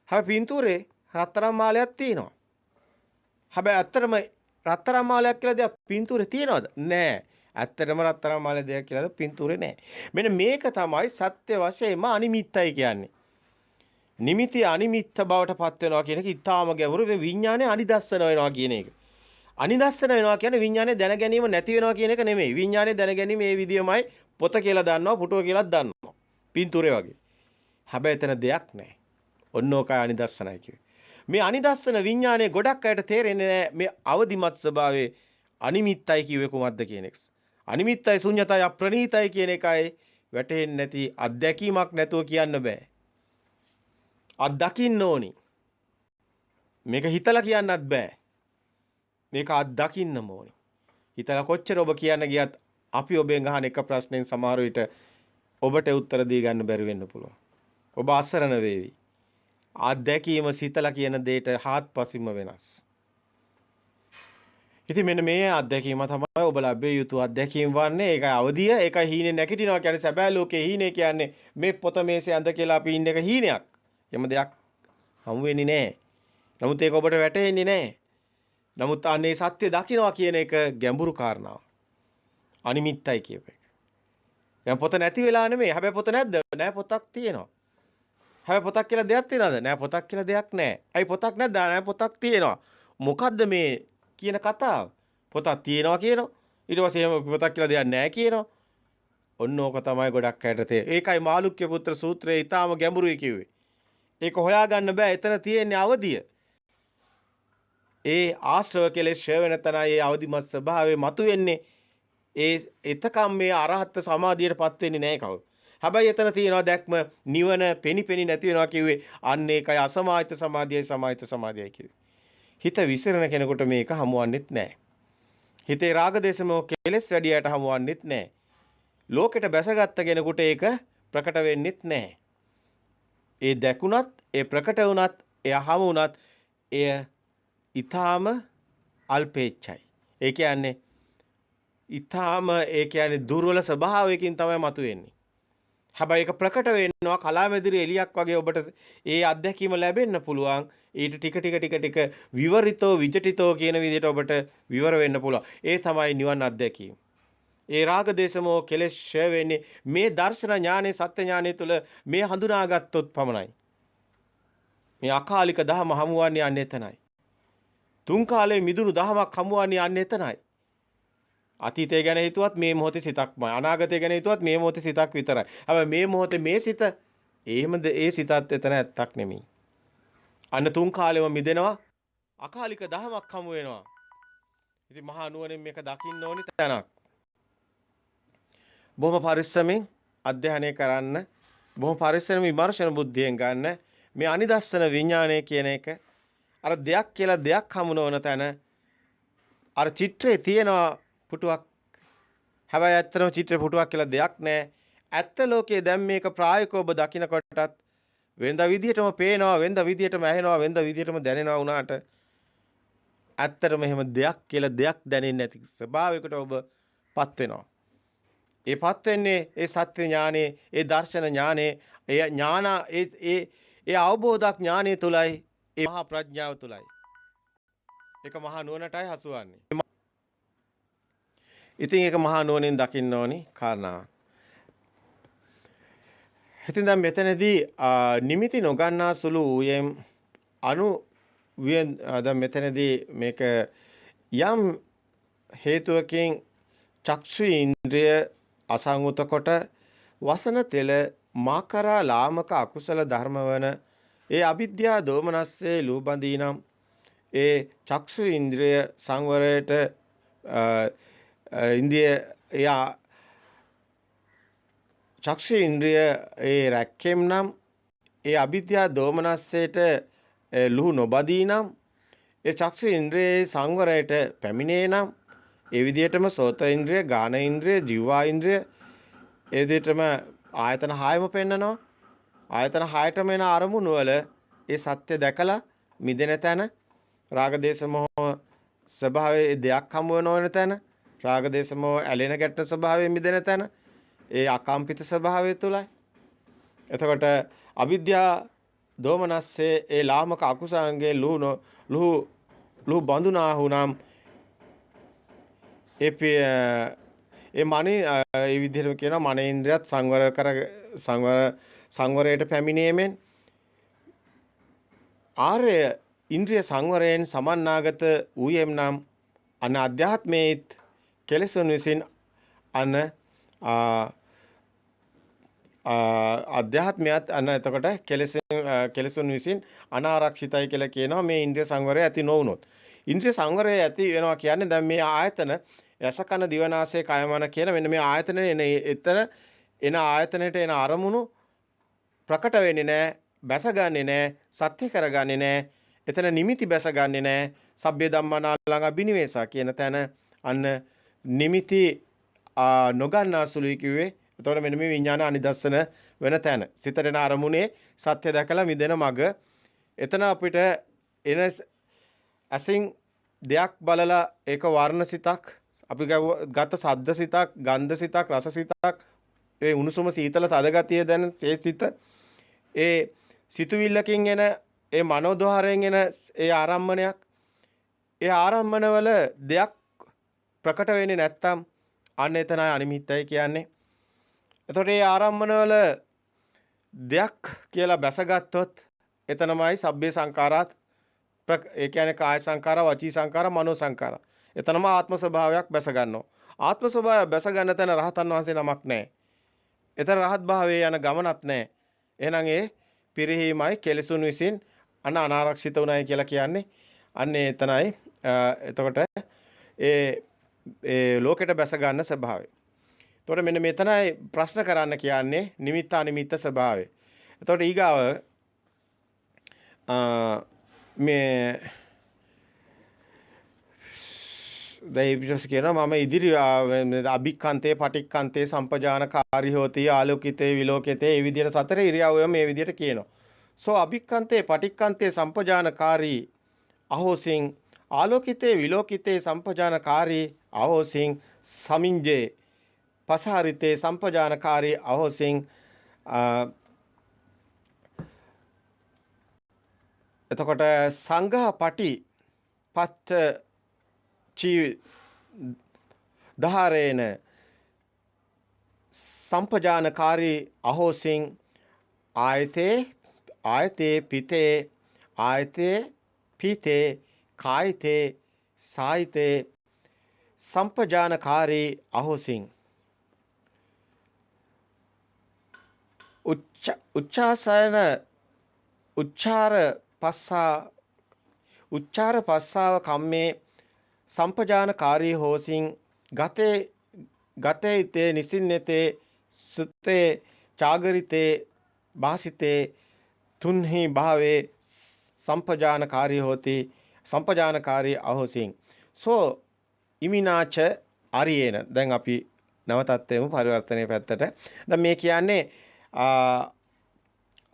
හැබැයි පින්තූරේ රත්තරන් මාලයක් තියෙනවා. හැබැයි ඇත්තටම රත්තරන් මාලයක් කියලා දෙයක් පින්තූරේ තියනවද? නැහැ. ඇත්තටම රත්තරන් මාලේ දෙයක් කියලාද පින්තූරේ නැහැ. මෙන්න මේක තමයි සත්‍ය වශයෙන්ම අනිමිත්තයි කියන්නේ. නිමිති අනිමිත්ත බවට පත් වෙනවා කියන එක ඊටාම ගැඹුරු. මේ විඥානේ අනිදස්සන වෙනවා කියන එක. අනිදස්සන වෙනවා කියන්නේ විඥානේ දැන ගැනීම නැති වෙනවා කියන එක නෙමෙයි. විඥානේ දැන ගැනීම මේ විදියමයි. පොත කියලා දන්නවා, පුටුව කියලා දන්නවා. පින්තූරේ වගේ. හැබැයි එතන දෙයක් නැහැ. ඔන්න ඕකයි අනිදස්සනයි කිව්වේ. මේ අනිදස්සන විඥානේ ගොඩක් අයට තේරෙන්නේ නැහැ. මේ අවදිමත් ස්වභාවයේ අනිමිත්තයි කිව්වේ කුමක්ද කියන එක. අනිමිත්තයි ශුන්‍යතයි අප්‍රණීතයි කියන එකයි වැටෙන්නේ නැති අත්දැකීමක් නැතුව කියන්න බෑ. අත්දකින්න ඕනි. මේක හිතලා කියන්නත් බෑ. මේක අත්දකින්නම ඕනි. හිතලා කොච්චර ඔබ කියන්න ගියත් අපි ඔබෙන් අහන එක ප්‍රශ්නෙන් සමහර විට ඔබට උත්තර දී ගන්න බැරි වෙන්න පුළුවන්. ඔබ අසරණ වේවි. අත්දැකීම සිතලා කියන දෙයට හාත්පසින්ම වෙනස්. ඉතින් මෙන්න මේ අත්දැකීම තමයි ඔබ ලැබිය යුතු අත්දැකීම් වන්නේ. ඒකයි අවදිය, ඒකයි හීනේ නැගිටිනවා කියන්නේ සැබෑ ලෝකේ හීනේ කියන්නේ මේ පොත මේසේ අඳ කියලා අපි ඉන්න එක හීනයක්. එම දෙයක් හමු වෙන්නේ නැහැ. නමුත් ඒක ඔබට වැටහෙන්නේ නැහැ. නමුත් අනේ සත්‍ය දකින්නවා කියන එක ගැඹුරු කාරණාවක්. අනිමිත්තයි කියප එක. දැන් පොත නැති වෙලා නෙමෙයි. හැබැයි පොත නැද්ද? නෑ, පොතක් තියෙනවා. හැබැයි පොතක් කියලා දෙයක් තියෙනවද? නෑ, පොතක් කියලා දෙයක් නෑ. ඇයි පොතක් නැද්ද? නෑ, පොතක් තියෙනවා. මොකද්ද මේ කියන කතාව? පොතක් තියෙනවා කියනවා. ඊට පස්සේ එහෙම පොතක් කියලා දෙයක් නෑ කියනවා. ඔන්න ඕක තමයි ගොඩක් අයට තේරෙන්නේ. ඒකයි මාළුක්‍ය පුත්‍ර සූත්‍රයේ ඊටාම ගැඹුරුයි කිව්වේ. ඒක හොයාගන්න බෑ. එතන තියෙන්නේ අවදිය. ඒ ආශ්‍රව කෙලෙස් ෂය වෙන තැනයි ඒ අවදිමත් ස්වභාවය මතුවෙන්නේ. එතකම් මේ අරහත් සමාධියටපත් වෙන්නේ නැහැ කවුරු. හැබැයි එතන තියෙනවා දැක්ම නිවන පෙනිපෙනි නැති වෙනවා කිව්වේ. අන්න ඒකයි අසමාහිත සමාධියයි සමාහිත සමාධියයි කිව්වේ. හිත විසිරෙන කෙනෙකුට මේක හමුවන්නේත් නැහැ. හිතේ රාග දේශම කෙලෙස් වැඩියට හමුවන්නේත් නැහැ. ලෝකෙට බැසගත්ත කෙනෙකුට ඒක ප්‍රකට වෙන්නේත් නැහැ. ඒ දැකුණත්, ඒ ප්‍රකට වුණත්, ඒ හමු වුණත් එය ඊටාම අල්පේච්ඡයි. ඒ කියන්නේ ඊටාම දුර්වල ස්වභාවයකින් තමයි මතුවෙන්නේ. හැබැයි ඒක ප්‍රකට වෙනවා කලාමැදිරි එලියක් වගේ ඔබට ඒ අත්දැකීම ලැබෙන්න පුළුවන්. ඊට ටික විවරිතෝ විජටිතෝ කියන විදිහට ඔබට විවර වෙන්න පුළුවන්. ඒ තමයි නිවන් අත්දැකීම. ඒ රාග දේශමෝ කෙලෙස් ෂය වෙන්නේ මේ දර්ශන ඥානේ සත්‍ය ඥානේ තුල මේ හඳුනාගත්තොත් පමණයි. මේ අකාලික දහම හමුවන්නේ යන්නේ එතනයි. තුන් කාලේ මිදුණු දහමක් හමුවන්නේ යන්නේ එතනයි. අතීතය ගැන හිතුවත් මේ මොහොතේ සිතක්මයි. අනාගතය ගැන හිතුවත් මේ මොහොතේ සිතක් විතරයි. හැබැයි මේ මොහොතේ මේ සිත එහෙමද ඒ සිතත් එතන ඇත්තක් නෙමෙයි. අන්න තුන් කාලෙම මිදෙනවා. අකාලික දහමක් හමු වෙනවා. ඉතින් මහා නුවණින් මේක දකින්න ඕනි තැනක්. බොහොම පරිස්සමෙන් අධ්‍යයනය කරන්න. බොහොම පරිස්සමෙන් විමර්ශන බුද්ධියෙන් ගන්න. මේ අනිදස්සන විඥානය කියන එක අර දෙයක් කියලා දෙයක් හමු නොවන තැන අර චිත්‍රයේ තියෙනවා පුටුවක්. හැබැයි ඇත්තටම චිත්‍ර පුටුවක් කියලා දෙයක් නැහැ. ඇත්ත ලෝකයේ දැන් මේක ප්‍රායෝගිකව ඔබ දකින්නකොටත් වෙනද විදියටම පේනවා, වෙනද විදියටම ඇහෙනවා, වෙනද විදියටම දැනෙනවා වුණාට ඇත්තටම එහෙම දෙයක් කියලා දෙයක් දැනෙන්නේ නැති ස්වභාවයකට ඔබපත් වෙනවා. ඒපත් වෙන්නේ ඒ සත්‍ය ඥානේ, ඒ දර්ශන ඥානේ, ඒ ඥාන ඒ අවබෝධක් ඥානේ තුලයි, ඒ මහා ප්‍රඥාව තුලයි. ඒක මහා නුවණටයි හසුවන්නේ. ඉතින් ඒක මහා නුවණින් දකින්න ඕනි කාරණාවක්. ඉතින් දැන් මෙතනදී නිමිති නොගන්නා සුළු ඌයෙන් දැන් මෙතනදී මේක යම් හේතුවකින් චක්ෂු ඉන්ද්‍රිය අසංගත කොට වසන තෙල මාකරා ලාමක අකුසල ධර්ම වන ඒ අවිද්‍යා දෝමනස්සේ ලූබඳීනම් ඒ චක්ෂු ඉන්ද්‍රිය සංවරයට ඉන්ද්‍රිය චක්ෂු ඉන්ද්‍රිය ඒ රැක්කෙම් නම් ඒ අවිද්‍යා දෝමනස්සේට ලුහු නොබදී නම් ඒ චක්ෂු ඉන්ද්‍රියේ සංවරයට පැමිණේ නම් ඒ විදිහටම සෝත ඉන්ද්‍රිය, ගාන ඉන්ද්‍රිය, ජීවා ඉන්ද්‍රිය ඒ විදිහටම ආයතන 6ම පෙන්නනවා. ආයතන 6ටම එන අරමුණු වල ඒ සත්‍ය දැකලා මිදෙන තැන, රාග දේශ මොහ ස්වභාවයේ දෙයක් හමු වෙන තැන, රාග දේශ මොහ ඇලෙන ගැටෙන ස්වභාවයෙන් මිදෙන තැන, ඒ අකම්පිත ස්වභාවය තුලයි. එතකොට අවිද්‍යා දෝමනස්සේ ඒ ලාමක අකුසංගේ ලුහු බඳුනා වුනම් ඒ මනේ ඒ විදිහටම කියනවා මනේන්ද්‍රයත් සංවරයට පැමිණීමෙන් ආර්ය ඉන්ද්‍රිය සංවරයෙන් සමන්නාගත වූයෙම් නම් අන අධ්‍යාත්මේත් කෙලෙසුන් විසින් අන අධ්‍යාත්මයත් අන එතකොට කෙලෙසුන් විසින් අනාරක්ෂිතයි කියලා කියනවා මේ ඉන්ද්‍රිය සංවරය ඇති නොවුනොත්. ඉන්ද්‍රිය සංවරය ඇති වෙනවා කියන්නේ දැන් මේ ආයතන රසකන දිවනාසය කයමන කියන මෙන්න මේ ආයතන එන ආයතනයට එන අරමුණු ප්‍රකට වෙන්නේ නැහැ, බැසගන්නේ නැහැ, සත්‍ය කරගන්නේ නැහැ. එතන නිමිති බැසගන්නේ නැහැ. සබ්බේ ධම්මානා ළඟ අබිනිවේසා කියන තැන අන්න නිමිති නොගන්නා සුළුයි කිව්වේ. එතකොට මෙන්න මේ විඥාන අනිදස්සන වෙන තැන. සිතට එන අරමුණේ සත්‍ය දැකලා මිදෙන මග. එතන අපිට එන අසින් දෙයක් බලලා ඒක වර්ණ සිතක්, අපි ගත සද්ද සිතක්, ගන්ධ සිතක්, රස සිතක්, ඒ උණුසුම සීතල තද ගතිය දැන සිත, ඒ සිතුවිල්ලකින් එන ඒ මනෝද්වාරයෙන් එන ඒ ආරම්මණයක්, ඒ ආරම්මණවල දෙයක් ප්‍රකට වෙන්නේ නැත්තම් අන්න එතනයි අනිමිත්තයි කියන්නේ. එතකොට මේ ආරම්මණවල දෙයක් කියලා බැසගත්තොත් එතනමයි සබ්බේ සංඛාරාත් ඒ කියන්නේ කාය සංඛාර, වචී සංඛාර, මනෝ සංඛාර. එතනම ආත්ම ස්වභාවයක් බැස ගන්නවා. ආත්ම ස්වභාවය බැස ගන්න තැන රහතන් වහන්සේ නමක් නැහැ. එතන රහත් භාවයේ යන ගමනක් නැහැ. එහෙනම් ඒ පිරිහීමයි කෙලෙසුන් විසින් අනාරක්ෂිත උනායි කියලා කියන්නේ. අන්නේ එතනයි එතකොට ඒ ලෝකෙට බැස ගන්න ස්වභාවය. එතකොට මෙන්න මෙතනයි ප්‍රශ්න කරන්න කියන්නේ නිමිත්ත අනිමිත්ත ස්වභාවය. එතකොට ඊගාව මේ දෛවිකස් කියනවා මම ඉදිරි අභික්ඛන්තේ පටික්ඛන්තේ සම්පජානකාරී හෝති ආලෝකිතේ විලෝකිතේ මේ විදිහට සතර ඉරියව්ව මේ විදිහට කියනවා. සෝ අභික්ඛන්තේ පටික්ඛන්තේ සම්පජානකාරී අහෝසින් ආලෝකිතේ විලෝකිතේ සම්පජානකාරී අහෝසින් සමින්ජේ පසහරිතේ සම්පජානකාරී අහෝසින් එතකොට සංඝහ පටි පත්ත චී දහරේන සම්පජානකාරී අහෝසින් ආයතේ පිතේ කායිතේ සායිතේ සම්පජානකාරී අහෝසින් උච්චාසයන උච්චාර පස්සාව කම්මේ සම්පජානකාරී හෝසින් ගතේ නිසින්නතේ සුත්තේ චාගරිතේ භාසිතේ තුන්හි භාවේ සම්පජානකාරී හෝති සම්පජානකාරී අහෝසින් සෝ ඉමිනාච අරියේන. දැන් අපි නවතත් එමු පරිවර්තනයේ පැත්තට. දැන් මේ කියන්නේ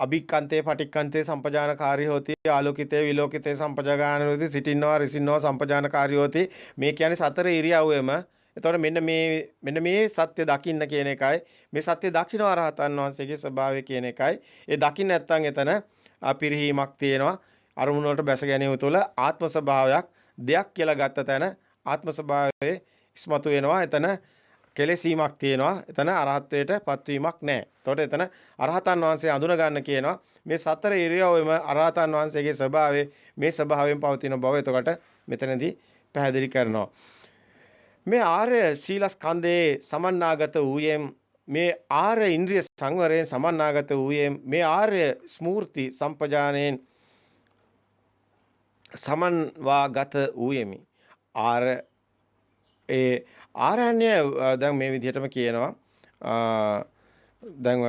අභික්කන්තේ පටික්කන්තේ සම්පජානකාරී හොති ආලෝකිතේ විලෝකිතේ සම්පජාන හොති සිටින්නවා රිසින්නවා සම්පජානකාරී හොති මේ කියන්නේ සතර ඉරියව්වෙම. එතකොට මෙන්න මේ සත්‍ය දකින්න කියන එකයි මේ සත්‍ය දකින්න අරහතන් වහන්සේගේ ස්වභාවය කියන එකයි. ඒ දකින්න නැත්නම් එතන පිරිහීමක් තියෙනවා. අරමුණ වලට බැස ගැනීම තුළ ආත්ම ස්වභාවයක් දෙයක් කියලා ගත්ත තැන ආත්ම ස්වභාවයේ ඉස්මතු වෙනවා. එතන කෙලෙසීමක් තියෙනවා. එතන අරහත්ත්වයට පත්වීමක් නැහැ. එතකොට එතන අරහතන් වහන්සේ අඳුන ගන්න කියනවා මේ සතර ඉරියව්වෙම අරහතන් වහන්සේගේ ස්වභාවය මේ ස්වභාවයෙන් පවතින බව. එතකොට මෙතනදී පැහැදිලි කරනවා. මේ ආර්ය සීලස්කන්ධයේ සමන්නාගත වූයෙන් මේ ආර්ය ඉන්ද්‍රිය සංවරයෙන් සමන්නාගත වූයෙන් මේ ආර්ය ස්මූර්ති සම්පජානයෙන් සමන්වාගත වූයෙමි. ආරණ්‍ය දැන් මේ විදිහටම කියනවා. දැන්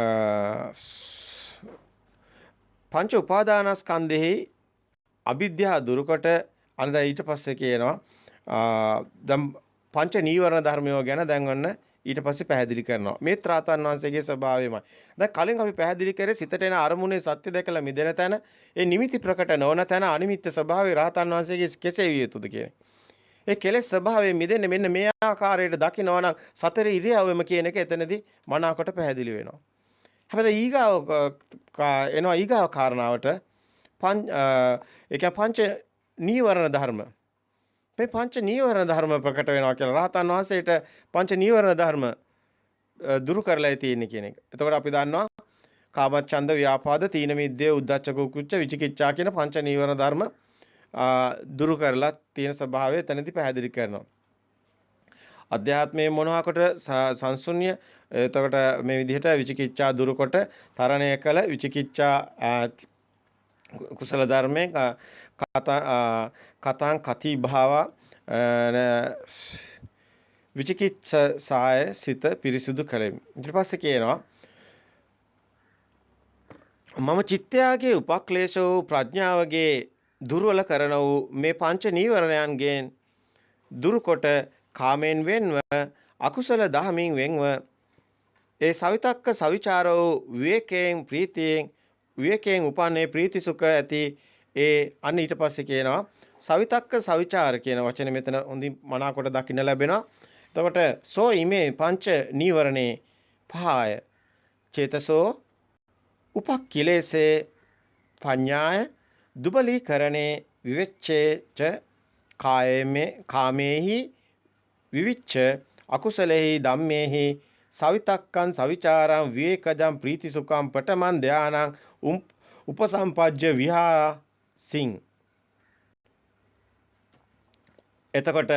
පංච උපාදානස්කන්ධෙහි අවිද්‍යාව දුරුකොට අනද ඊට පස්සේ කියනවා දැන් පංච නීවරණ ධර්මයෝ ගැන දැන් ඔන්න ඊට පස්සේ පැහැදිලි කරනවා. මේ ත්‍රාතන් වහන්සේගේ ස්වභාවයමයි. දැන් කලින් අපි පැහැදිලි කරේ සිතට එන අරමුණේ සත්‍ය දැකලා මිදෙන තැන ඒ නිමිති ප්‍රකට නොවන තැන අනිමිත්‍ය ස්වභාවය රහතන් වහන්සේගේ කෙසේ විය යුතුද කියන. ඒ කෙලෙස් ස්වභාවයෙන් මිදෙන්නේ මෙන්න මේ ආකාරයට දකිනවා නම් සතර ඉරියව්වෙම කියන එක එතනදී මනාවකට පැහැදිලි වෙනවා. හැබැයි ඊගාව කාරණාවට පංච නීවරණ ධර්ම මේ පංච නීවරණ ධර්ම ප්‍රකට වෙනවා කියලා රහතන් වහන්සේට පංච නීවරණ ධර්ම දුරු කරලා තියෙන්නේ කියන එක. එතකොට අපි දන්නවා කාමච්ඡන්ද ව්‍යාපාද තීන මිද්දේ උද්ධච්ච කුක්කුච්ච විචිකිච්ඡා කියන පංච නීවරණ ධර්ම දුරු කරලා තියෙන ස්වභාවය එතනදී පැහැදිලි කරනවා. අධ්‍යාත්මයේ මොනවාකට සංසුන්්‍ය එතකොට මේ විදිහට විචිකිච්ඡා දුරු කොට තරණය කළ විචිකිච්ඡා කුසල ධර්මයෙන් කතං කති භාව විචිකිච්ඡාය සිත පිරිසුදු කළෙමි. ඊට පස්සේ කියනවා මම චිත්තයාගේ උපක්ලේශ වූ ප්‍රඥාවගේ දුර්වල කරන වූ මේ පංච නීවරණයන්ගෙන් දුරුකොට කාමෙන් වෙන්ව අකුසල දහමින් වෙන්ව ඒ සවිතක්ක සවිචාර වූ විවේකයෙන් උපන්නේ ප්‍රීති සුඛ ඇති ඒ අන්න ඊට පස්සේ කියනවා සවිතක්ක සවිචාර කියන වචනේ මෙතන හොඳින් මනාකොට දකින්න ලැබෙනවා. එතකොට සෝ ඉමේ පංච නීවරණේ පහය චේතසෝ උපක්ඛිලේසේ පඤ්ඤාය දුබලීකරණේ විවෙච්ඡේච කාමේහි විවිච්ඡ අකුසලේහි ධම්මේහි සවිතක්කං සවිචාරං විවේකජං ප්‍රීතිසුඛං පඨමං ධානං උපසම්පජ්ජ විහාසින්. එතකොට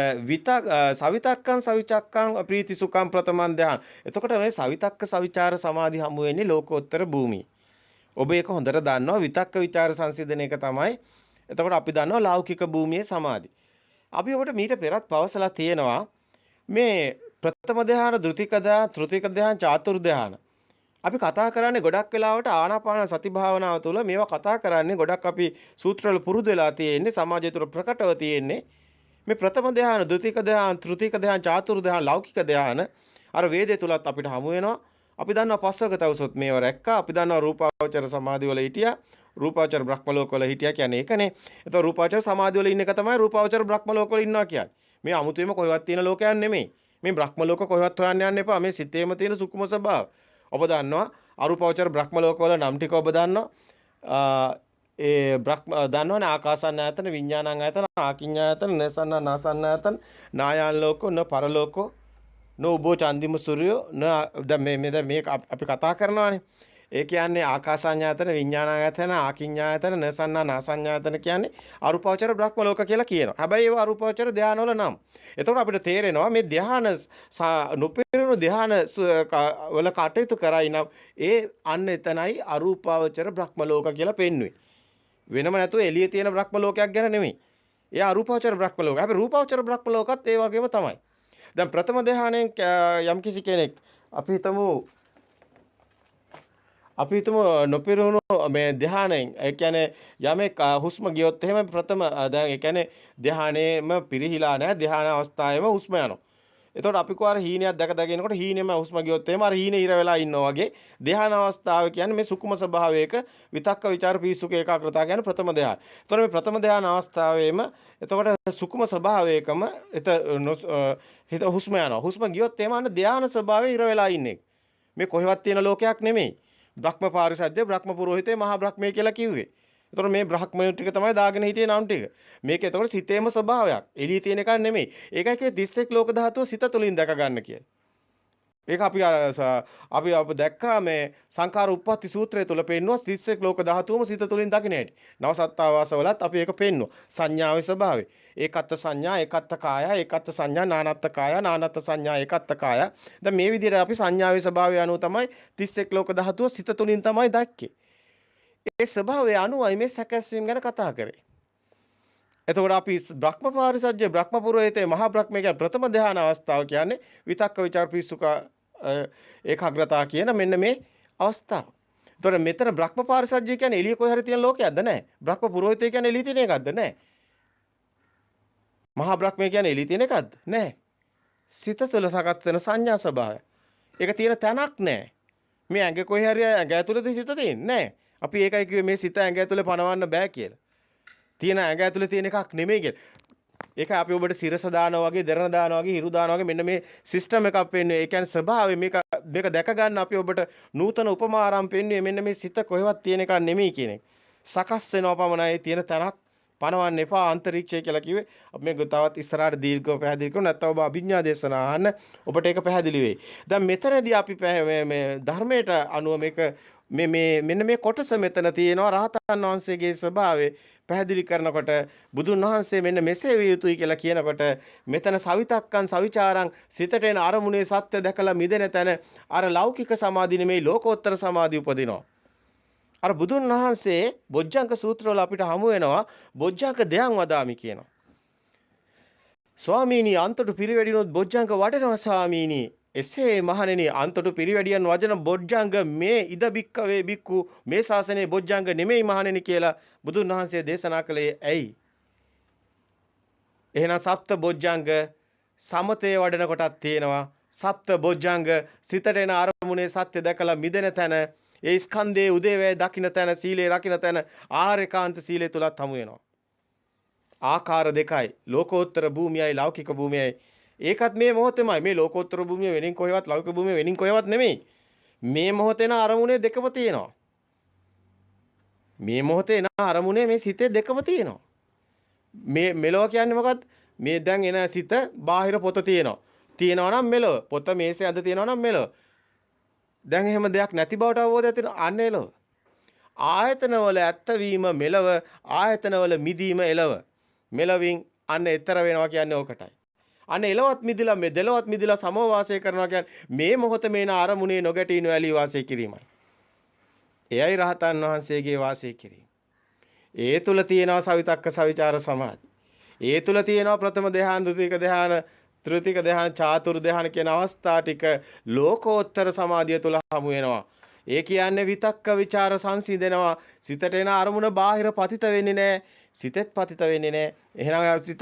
සවිතක්කං සවිචක්කං ප්‍රීතිසුඛං ප්‍රථමං ධාන. එතකොට මේ සවිතක්ක සවිචාර සමාධි හමු වෙන්නේ ලෝකෝත්තර භූමිය. ඔබ ඒක හොඳට දන්නවා විතක්ක විචාර සංසිඳන එක තමයි. එතකොට අපි දන්නවා ලෞකික භූමියේ සමාධි. අපි ඔබට මීට පෙරත් පවසලා තියෙනවා මේ ප්‍රථම ධ්‍යාන, ද්විතීක ධ්‍යාන, තෘතීක ධ්‍යාන, චාතුර් ධ්‍යාන. අපි කතා කරන්නේ ගොඩක් වෙලාවට ආනාපාන සති භාවනාව තුළ මේවා කතා කරන්නේ ගොඩක් අපි සූත්‍රවල පුරුදු වෙලා තියෙන්නේ සමාජය තුළ ප්‍රකටව තියෙන්නේ. මේ ප්‍රථම ධ්‍යාන, ද්විතීක ධ්‍යාන, තෘතීක ධ්‍යාන, චාතුර් ධ්‍යාන, ලෞකික ධ්‍යාන අර වේදේ තුලත් අපිට හමු වෙනවා. අපි දන්නවා පස්වක තවසොත් මේව රැක්කා. අපි දන්නවා රූපාවචර සමාධි වල හිටියා. රූපාවචර බ්‍රහ්ම ලෝක වල හිටියා කියන්නේ ඒකනේ. එතකොට රූපාවචර සමාධි වල ඉන්න එක තමයි රූපාවචර බ්‍රහ්ම ලෝක වල ඉන්නවා කියන්නේ. මේ අමුතුවෙම කොහෙවත් තියෙන ලෝකයක් නෙමෙයි. මේ බ්‍රහ්ම ලෝක කොහෙවත් හොයන්න යන්න එපා. මේ සිතේම තියෙන සුකුම ස්වභාව. ඔබ දන්නවා අරූපාවචර බ්‍රහ්ම ලෝක වල නම් ටික ඔබ දන්නවා. ඒ බ්‍රහ්ම දන්නවනේ ආකාසන්න ආයතන, විඥානං ආයතන, ආකින්ඥායතන, නසන්න නාසන්න ආයතන, නායන් ලෝකෝ, න පරලෝකෝ, නෝබෝ චන්දිම සූර්යෝ දැන් මේ අපි කතා කරනවානේ. ඒ කියන්නේ ආකාසඤ්ඤායතන, විඥානායතන, ආකින්ඥායතන, නසන්නා නාසඤ්ඤායතන කියන්නේ අරූපාවචර බ්‍රහ්ම ලෝක කියලා කියනවා. හැබැයි ඒවා අරූපාවචර ධානවල නම්. එතකොට අපිට තේරෙනවා මේ ධාන නොපෙරුණු ධාන වල කටයුතු කරයි නම් ඒ අන්න එතනයි අරූපාවචර බ්‍රහ්ම ලෝක කියලා පෙන්වුවේ. වෙනම නැතුව එළියේ තියෙන බ්‍රහ්ම ලෝකයක් ගැන නෙමෙයි. ඒ අරූපාවචර බ්‍රහ්ම ලෝක. හැබැයි රූපාවචර බ්‍රහ්ම ලෝකත් ඒ වගේම තමයි. දැන් ප්‍රථම ධානයෙන් යම්කිසි කෙනෙක් අපි හිතමු නොපිරුණු මේ ධානයෙන් ඒ කියන්නේ යමෙක් හුස්ම ගියොත් එහෙම ප්‍රථම දැන් ඒ කියන්නේ ධානයේම පිරිහිලා නැහැ ධාන අවස්ථාවේම හුස්ම යනවා. එතකොට අපි කෝ අර හීනයක් දැක දැක ඉනකොට හීනෙම හුස්ම ගියොත් එහෙම අර හීනේ ඉර වෙලා ඉන්නවා වගේ ධ්‍යාන අවස්ථාව කියන්නේ මේ සුකුම ස්වභාවයක විතක්ක ਵਿਚාර පීසුක ඒකාග්‍රතාව කියන්නේ ප්‍රථම ධ්‍යාන. එතකොට මේ ප්‍රථම ධ්‍යාන අවස්ථාවේම එතකොට සුකුම ස්වභාවයකම හිත හුස්ම යනවා. හුස්ම ගියොත් එහෙම අන්න ධ්‍යාන ස්වභාවයේ ඉර වෙලා ඉන්නේ. මේ කොහෙවත් තියෙන ලෝකයක් නෙමෙයි. බ්‍රහ්ම පාරිසජ්ජ බ්‍රහ්ම පුරোহিතේ මහා බ්‍රහ්මයේ කියලා කිව්වේ. එතකොට මේ බ්‍රහ්මය ටික තමයි දාගෙන හිටියේ නම් ටික. මේක එතකොට සිතේම ස්වභාවයක්. එළිය තියෙන එකක් නෙමෙයි. ඒකයි කිව්වේ 31 ලෝක ධාතුව සිත තුළින් දැක ගන්න කියලා. ඒක අපි දැක්කා මේ සංඛාර උප්පත්ති සූත්‍රය තුල පෙන්නුවා 31 ලෝක ධාතුවම සිත තුළින් දකින්න හැටි. නවසත්තාවාසවලත් අපි ඒක පෙන්නුවා. සංඥාවේ ස්වභාවය. ඒකත්ත සංඥා, ඒකත්ත කාය, ඒකත්ත සංඥා, නානත්ත කාය, නානත්ත සංඥා, ඒකත්ත කාය. දැන් මේ විදිහට අපි සංඥාවේ ස්වභාවය අනුව තමයි 31 ලෝක ධාතුව සිත තුළින් තමයි දැක්කේ. ඒ ස්වභාවය අනුවයි මේ සැකැස්වීම ගැන කතා කරේ. එතකොට අපි බ්‍රහ්ම පාරිසජ්ජ බ්‍රහ්ම පුරোহিතේ මහා බ්‍රහ්මයේ කියන ප්‍රථම ධ්‍යාන අවස්ථාව කියන්නේ විතක්ක ਵਿਚාර පිසුක ඒකාග්‍රතාව කියන මෙන්න මේ අවස්ථාව. එතකොට මෙතන බ්‍රහ්ම පාරිසජ්ජ කියන්නේ එළිය කොහේ හරි තියෙන ලෝකයක්ද නැහැ. බ්‍රහ්ම පුරোহিතේ කියන්නේ එළිය තියෙන එකක්ද නැහැ. මහා බ්‍රහ්මයේ කියන්නේ එළිය තියෙන එකක්ද නැහැ. සිත තුළ සකස් වෙන සංඥා ස්වභාවය. ඒක තියෙන තැනක් නැහැ. මේ ඇඟ කොහේ හරි ඇඟ ඇතුළේද සිත තියෙන්නේ නැහැ. අපි ඒකයි කිව්වේ මේ සිත ඇඟ ඇතුලේ පනවන්න බෑ කියලා. තියෙන ඇඟ ඇතුලේ තියෙන එකක් නෙමෙයි කියලා. ඒකයි අපි ඔබට සිරස දානවා වගේ, දරණ දානවා වගේ, හිරු දානවා වගේ මෙන්න මේ සිස්ටම් එකක් පෙන්වන්නේ. ඒ කියන්නේ ස්වභාවය මේක දැක ගන්න අපි ඔබට නූතන උපමා ආරම් පෙන්වන්නේ මෙන්න මේ සිත කොහෙවත් තියෙන එකක් නෙමෙයි කියන එක. සකස් වෙනවා පමණයි තියෙන තැනක් පනවන්න එපා අන්තරීක්ෂය කියලා කිව්වේ. අපි මේක තවත් ඉස්සරහට දීර්ඝව පැහැදිලි කරමු. නැත්නම් ඔබ අභිඥා දේශනා අහන්න ඔබට ඒක පැහැදිලි වෙයි. දැන් මෙතනදී අපි මේ ධර්මයට අනුව මේක මෙන්න මේ කොටස මෙතන තියෙනවා රහතන් වහන්සේගේ ස්වභාවය පැහැදිලි කරනකොට බුදුන් වහන්සේ මෙන්න මෙසේ විය යුතුයි කියලා කියනකොට මෙතන සවිතක්කන් සවිචාරං සිතට එන අරමුණේ සත්‍ය දැකලා මිදෙන තැන අර ලෞකික සමාධි නෙමෙයි ලෝකෝත්තර සමාධි උපදිනවා. අර බුදුන් වහන්සේ බොජ්ජංග සූත්‍රවල අපිට හමු වෙනවා බොජ්ජංග දෙයන් වදාමි කියනවා. ස්වාමීනි අන්තට පිරිවැඩිනොත් බොජ්ජංග වඩනවා ස්වාමීනි. එසේ මහණෙනි අන්තට පිරිවැඩියන් වජන බොජ්ජංග මේ ඉද බික්කවේ බික්කු මේ ශාසනයේ බොජ්ජංග නෙමෙයි මහණෙනි කියලා බුදුන් වහන්සේ දේශනා කළේ ඇයි? එහෙනම් සප්ත බොජ්ජංග සමතේ වඩන කොටක් තියෙනවා. සප්ත බොජ්ජංග සිතට එන අරමුණේ සත්‍ය දැකලා මිදෙන තැන ඒ ස්කන්ධයේ උදේවැය දකින්න තැන සීලේ රකින්න තැන ආරේකාන්ත සීලේ තුලත් හමු වෙනවා. ආකාර දෙකයි ලෝකෝත්තර භූමියයි ලෞකික භූමියයි. ඒකත් මේ මොහොතේමයි මේ ලෝකෝත්තර භූමිය වෙනින් කොහෙවත් ලෞකික භූමිය වෙනින් කොහෙවත් නෙමෙයි. මේ මොහොතේන අරමුණේ දෙකම තියෙනවා. මේ මොහොතේන අරමුණේ මේ සිතේ දෙකම තියෙනවා. මේ මෙලොව කියන්නේ මොකක්ද? මේ දැන් එන සිත බාහිර පොත තියෙනවා. තියෙනවා නම් මෙලොව. පොත මේසේ අද තියෙනවා නම් මෙලොව. දැන් එහෙම දෙයක් නැති බවට අවබෝධයක් තියෙනවා අන්න එලොව. ආයතනවල ඇත්තවීම මෙලව ආයතනවල මිදීම එලව. මෙලවින් අන්න ඈතර වෙනවා කියන්නේ ඕකටයි. අන්න එලවත් මිදිලා මේ දෙලවත් මිදිලා සමව වාසය කරනවා කියන්නේ මේ මොහොත මේන අරමුණේ නොගැටී නොඇලී වාසය කිරීමයි. එයයි රහතන් වහන්සේගේ වාසය කිරීම. ඒ තුල තියෙනවා සවිතක්ක සවිචාර සමාධි. ඒ තුල තියෙනවා ප්‍රථම ධ්‍යාන, ද්විතීක ධ්‍යාන, තෘතීක ධ්‍යාන, චාතුරු ධ්‍යාන කියන අවස්ථා ටික ලෝකෝත්තර සමාධිය තුල හමු වෙනවා. ඒ කියන්නේ විතක්ක ਵਿਚාර සංසිඳෙනවා. සිතට එන අරමුණ බාහිර පතිත වෙන්නේ නැහැ. සිතෙත් පතිත වෙන්නේ නැහැ. එහෙනම් සිත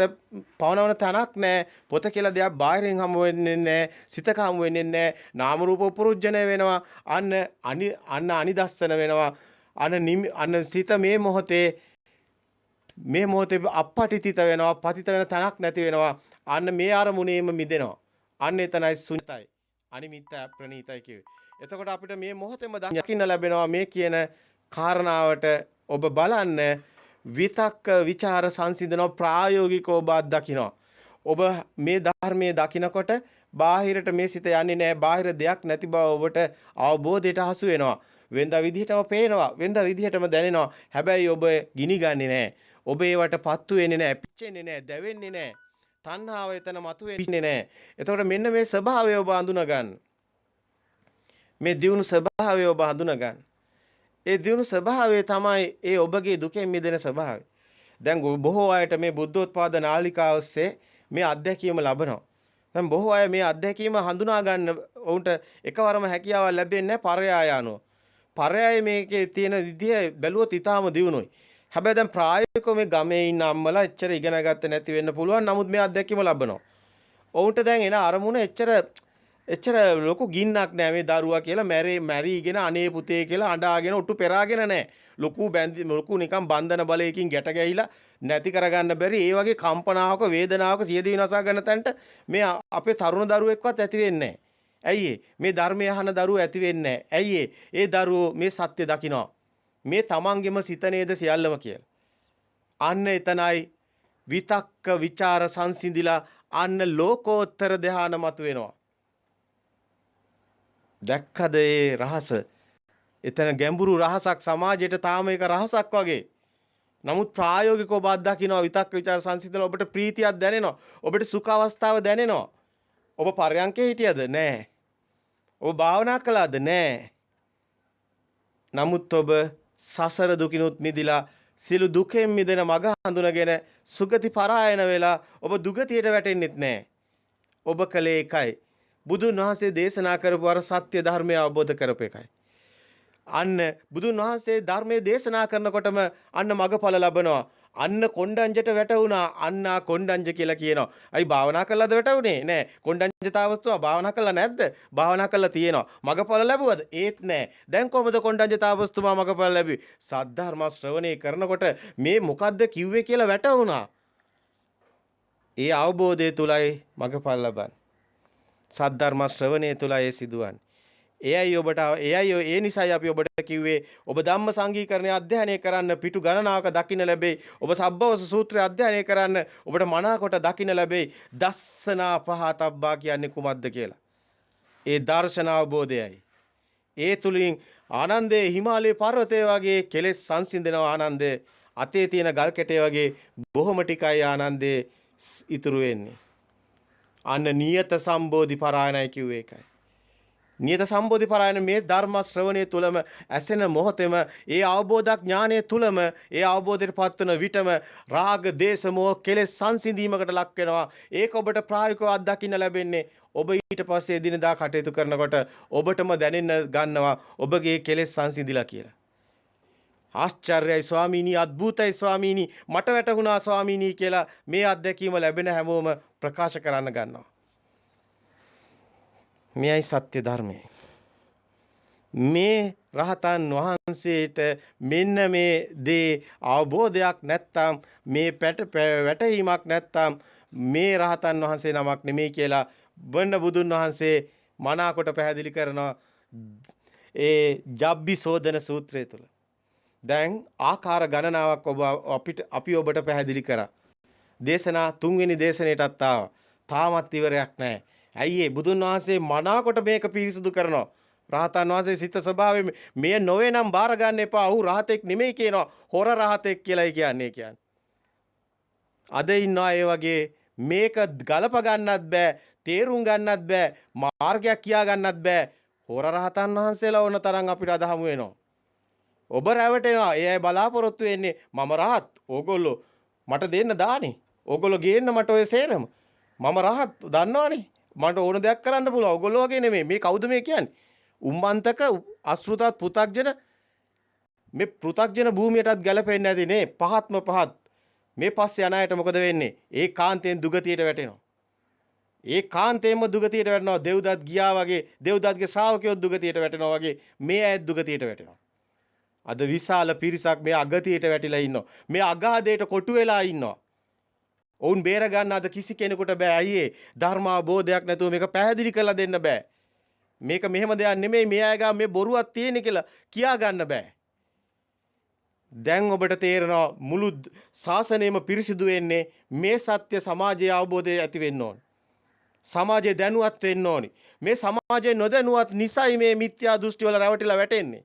පවනවන තැනක් නැහැ. පොත කියලා දෙයක් බාහිරින් හමු වෙන්නේ නැහැ. සිතක හමු වෙන්නේ නැහැ. නාම රූප උපරුජ්ජන වෙනවා. අන්න අනිදස්සන වෙනවා. අන්න සිත මේ මොහොතේ අපපටිතිත වෙනවා. පතිත වෙන තැනක් නැති වෙනවා. අන්න මේ අරමුණේම මිදෙනවා. අන්න එතනයි ශුන්‍යතයි. අනිමිත්ත ප්‍රණීතයි කියවේ. එතකොට අපිට මේ මොහොතේම දකින්න ලැබෙනවා මේ කියන කාරණාවට ඔබ බලන්න විතක්ක ਵਿਚාර සංසිඳන ප්‍රායෝගිකව ඔබ දකිනවා. ඔබ මේ ධර්මයේ දකිනකොට බාහිරට මේ සිත යන්නේ නැහැ. බාහිර දෙයක් නැති බව ඔබට අවබෝධයට හසු වෙනවා. වෙනද විදිහටම පේනවා. වෙනද විදිහටම දැනෙනවා. හැබැයි ඔබ ගිනි ගන්නේ නැහැ. ඔබ ඒවට පත්තු වෙන්නේ නැහැ. පිච්චෙන්නේ නැහැ. දැවෙන්නේ නැහැ. තණ්හාව එතන මතුවෙන්නේ නැහැ. එතකොට මෙන්න මේ ස්වභාවය ඔබ හඳුනා ගන්න. මේ දියුණු ස්වභාවය ඔබ හඳුනා ගන්න. ඒ දියුණු ස්වභාවය තමයි ඒ ඔබගේ දුකෙන් මිදෙන ස්වභාවය. දැන් බොහෝ අයට මේ බුද්ධෝත්පාද නාලිකාව ඔස්සේ මේ අත්දැකීම ලබනවා. දැන් බොහෝ අය මේ අත්දැකීම හඳුනා ගන්න උන්ට එකවරම හැකියාවක් ලැබෙන්නේ නැහැ පරයාය අනුව. පරයාය මේකේ තියෙන විදිය බැලුවොත් ඊටාම දියුණුයි. හැබැයි දැන් ප්‍රායෝගිකව මේ ගමේ ඉන්න අම්මලා එච්චර ඉගෙන ගත්තේ නැති වෙන්න පුළුවන්. නමුත් මේ අත්දැකීම ලබනවා. ඔවුන්ට දැන් එන අරමුණ එච්චර ලොකු ගින්නක් නෑ මේ දරුවා කියලා මැරීගෙන අනේ පුතේ කියලා අඬාගෙන ඔට්ටු පෙරාගෙන නෑ. ලොකු නිකන් බන්ධන බලයකින් ගැට ගැහිලා නැති කරගන්න බැරි ඒ වගේ කම්පනාවක වේදනාවක සියදිවි නසා ගන්න තැනට මේ අපේ තරුණ දරුවෙක්වත් ඇති වෙන්නේ ඇයි මේ ධර්මය අහන දරුවෝ ඇති වෙන්නේ ඇයි ඒ දරුවෝ මේ සත්‍ය දකිනවා. මේ තමන්ගෙම සිත නේද සියල්ලම කියලා. අන්න එතනයි විතක්ක ਵਿਚාර සංසිඳිලා අන්න ලෝකෝත්තර ධ්‍යාන මත වෙනවා. දැක්කද ඒ රහස? එතන ගැඹුරු රහසක් සමාජයට තාම ඒක රහසක් වගේ. නමුත් ප්‍රායෝගිකව ඔබ අත්දකිනවා විතක්ක ਵਿਚාර සංසිඳලා ඔබට ප්‍රීතියක් දැනෙනවා. ඔබට සුඛ අවස්ථාව දැනෙනවා. ඔබ පරයන්කේ හිටියද? නෑ. ඔබ භාවනා කළාද? නෑ. නමුත් ඔබ සසර දුකිනුත් මිදිලා සිළු දුකෙන් මිදෙන මඟ හඳුනගෙන සුගති පරායන වෙලා ඔබ දුගතියට වැටෙන්නෙත් නෑ. ඔබ කලේ එකයි. බුදුන් වහන්සේ දේශනා කරපු අර සත්‍ය ධර්මය අවබෝධ කරපු එකයි. අන්න බුදුන් වහන්සේ ධර්මයේ දේශනා කරනකොටම අන්න මගඵල ලබනවා. අන්න කොණ්ඩඤ්ජට වැටුණා. අන්න කොණ්ඩඤ්ජ කියලා කියනවා. අයි භාවනා කළාද වැටුනේ? නෑ. කොණ්ඩඤ්ජතාවස්තුව භාවනා කළා නැද්ද? භාවනා කළා තියෙනවා. මගඵල ලැබුවද? ඒත් නෑ. දැන් කොහොමද කොණ්ඩඤ්ජතාවස්තුමා මගඵල ලැබුවේ? සද්ධර්ම ශ්‍රවණය කරනකොට මේ මොකද්ද කිව්වේ කියලා වැටුණා. ඒ අවබෝධය තුලයි මගඵල ලබන්නේ. සද්ධර්ම ශ්‍රවණය තුලයි ඒ සිදුවන්නේ. ඒ නිසායි අපි ඔබට කිව්වේ ඔබ ධම්ම සංගීකරණය අධ්‍යයනය කරන්න පිටු ගණනාවක දකින්න ලැබෙයි. ඔබ සබ්බවස සූත්‍රය අධ්‍යයනය කරන්න ඔබට මනාකොට දකින්න ලැබෙයි. දස්සනා පහතබ්බා කියන්නේ කුමක්ද කියලා. ඒ දර්ශන අවබෝධයයි. ඒ තුලින් ආනන්දේ හිමාලයේ පර්වතය වගේ කෙලෙස් සංසිඳනවා. ආනන්දේ අතේ තියෙන ගල් කැටේ වගේ බොහොම ටිකයි ආනන්දේ ඉතුරු වෙන්නේ. අන්න නියත සම්බෝධි පරායනයි කිව්වේ ඒකයි. නියත සම්බෝධි පරායන මේ ධර්ම ශ්‍රවණයේ තුලම ඇසෙන මොහොතේම ඒ අවබෝධ ඥානයේ තුලම ඒ අවබෝධයට පත්වන විටම රාග දේශ මොහ කෙලෙස් සංසිඳීමකට ලක් වෙනවා. ඒක ඔබට ප්‍රායෝගිකව අත්දකින්න ලැබෙන්නේ. ඔබ ඊට පස්සේ දිනදා කටයුතු කරනකොට ඔබටම දැනෙන්න ගන්නවා ඔබගේ කෙලෙස් සංසිඳිලා කියලා. ආශ්චර්යයි ස්වාමීනි, අద్භූතයි ස්වාමීනි, මට වැටහුණා ස්වාමීනි කියලා මේ අත්දැකීම ලැබෙන හැමෝම ප්‍රකාශ කරන්න ගන්නවා. මෙයයි සත්‍ය ධර්මය. මේ රහතන් වහන්සේට මෙන්න මේ දේ අවබෝධයක් නැත්තම් මේ වැටහීමක් නැත්තම් මේ රහතන් වහන්සේ නමක් නෙමෙයි කියලා බණ්ඩ බුදුන් වහන්සේ මනාකොට පැහැදිලි කරනවා ඒ ජබ්බිසෝදන සූත්‍රය තුල. දැන් ආකාර ගණනාවක් අපි ඔබට පැහැදිලි කරා. දේශනා 3 වෙනි දේශනෙටත් ආවා. තාමත් ඉවරයක් නැහැ. ඇයි බුදුන් වහන්සේ මනාකොට මේක පිරිසුදු කරනවා. රහතන් වහන්සේ සිත ස්වභාවයෙන් මෙය නොවේ නම් බාර ගන්න එපා. ඔහු රහතෙක් නෙමෙයි කියනවා. හොර රහතෙක් කියලායි කියන්නේ. අද ඉන්නවා ඒ වගේ මේක ගලප ගන්නත් බෑ, තේරුම් ගන්නත් බෑ, මාර්ගයක් කියා ගන්නත් බෑ. හොර රහතන් වහන්සේලා ඕන තරම් අපිට අදහමු වෙනවා. ඔබ රැවටෙනවා. ඒ අය බලාපොරොත්තු වෙන්නේ මම රහත්. ඕගොල්ලෝ මට දෙන්න දානේ. ඕගොල්ලෝ ගේන්න මට ඔය සේරම. මම රහත් දන්නවනේ. මට ඕන දෙයක් කරන්න පුළුවන්. ඔයගොල්ලෝ වගේ නෙමෙයි. මේ කවුද මේ කියන්නේ? උම්මන්තක අසෘතත් පු탁ජන මේ පු탁ජන භූමියටත් ගැලපෙන්නේ නැති නේ. පහත්ම පහත්. මේ පස්සේ යන අයට මොකද වෙන්නේ? ඒකාන්තයෙන් දුගතියට වැටෙනවා. ඒකාන්තයෙන්ම දුගතියට වැටෙනවා. දෙව්දත් ගියා වගේ, දෙව්දත්ගේ ශ්‍රාවකයෝ දුගතියට වැටෙනවා වගේ මේ අයත් දුගතියට වැටෙනවා. අද විශාල පිරිසක් මේ අගතියට වැටිලා ඉන්නවා. මේ අගාධයට කොටු වෙලා ඉන්නවා. ඔවුන් බේර ගන්න අද කිසි කෙනෙකුට බෑ. අයියේ ධර්මාබෝධයක් නැතුව මේක පැහැදිලි කරලා දෙන්න බෑ. මේක මෙහෙම දෙයක් නෙමෙයි, මේ අය ගා මේ බොරුවක් තියෙන කියලා කියා ගන්න බෑ. දැන් ඔබට තේරෙනවා මුළු ශාසනයම පිරිසිදු වෙන්නේ මේ සත්‍ය සමාජයේ අවබෝධය ඇති වෙන්න ඕන. සමාජයේ දැනුවත් වෙන්න ඕනි. මේ සමාජයේ නොදැනුවත් නිසයි මේ මිත්‍යා දෘෂ්ටි වල රැවටිලා වැටෙන්නේ.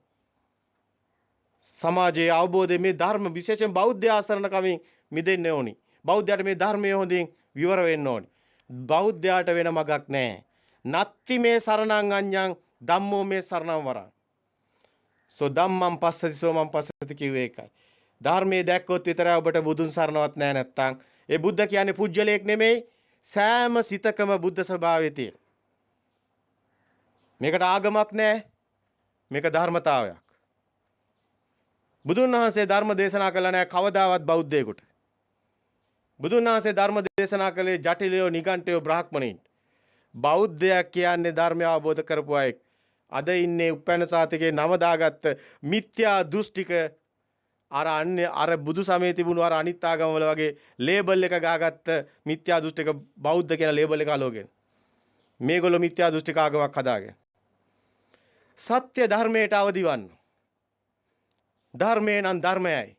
සමාජයේ අවබෝධය මේ ධර්ම විශේෂයෙන් බෞද්ධ ආසරණ කමින් මිදෙන්න ඕනි. බෞද්ධයාට මේ ධර්මය හොඳින් විවර වෙන්න ඕනි. බෞද්ධයාට වෙන මගක් නැහැ. නත්ති මේ සරණං අඤ්ඤං ධම්මෝ මේ සරණං වරං. සෝ ධම්මං පස්සති සෝමං පස්සති කිව්වේ ඒකයි. ධර්මයේ දැක්කොත් විතරයි ඔබට බුදුන් සරණවත් නැහැ නැත්තම්. ඒ බුද්ධ කියන්නේ පුජ්‍යලයක් නෙමෙයි. සෑම සිතකම බුද්ධ ස්වභාවය තියෙන. මේකට ආගමක් නැහැ. මේක ධර්මතාවයක්. බුදුන් වහන්සේ ධර්ම දේශනා කළා නැහැ කවදාවත් බෞද්ධයෙකුට. බුදුන් වහන්සේ ධර්ම දේශනා කළේ ජටිලයෝ නිගණ්ඨයෝ බ්‍රාහ්මණයින්. බෞද්ධයක් කියන්නේ ධර්මය අවබෝධ කරපු අය. අද ඉන්නේ උපැන්න සාතිකේ නම දාගත්ත මිත්‍යා දෘෂ්ටික අර බුදු සමයේ තිබුණු අර අනිත් ආගම වල වගේ ලේබල් එක ගාගත්ත මිත්‍යා දෘෂ්ටික බෞද්ධ කියන ලේබල් එක අලෝගෙන. මේගොල්ලෝ මිත්‍යා දෘෂ්ටික ආගමක් හදාගෙන. සත්‍ය ධර්මයට අවදිවන්න. ධර්මේ නම් ධර්මයයි.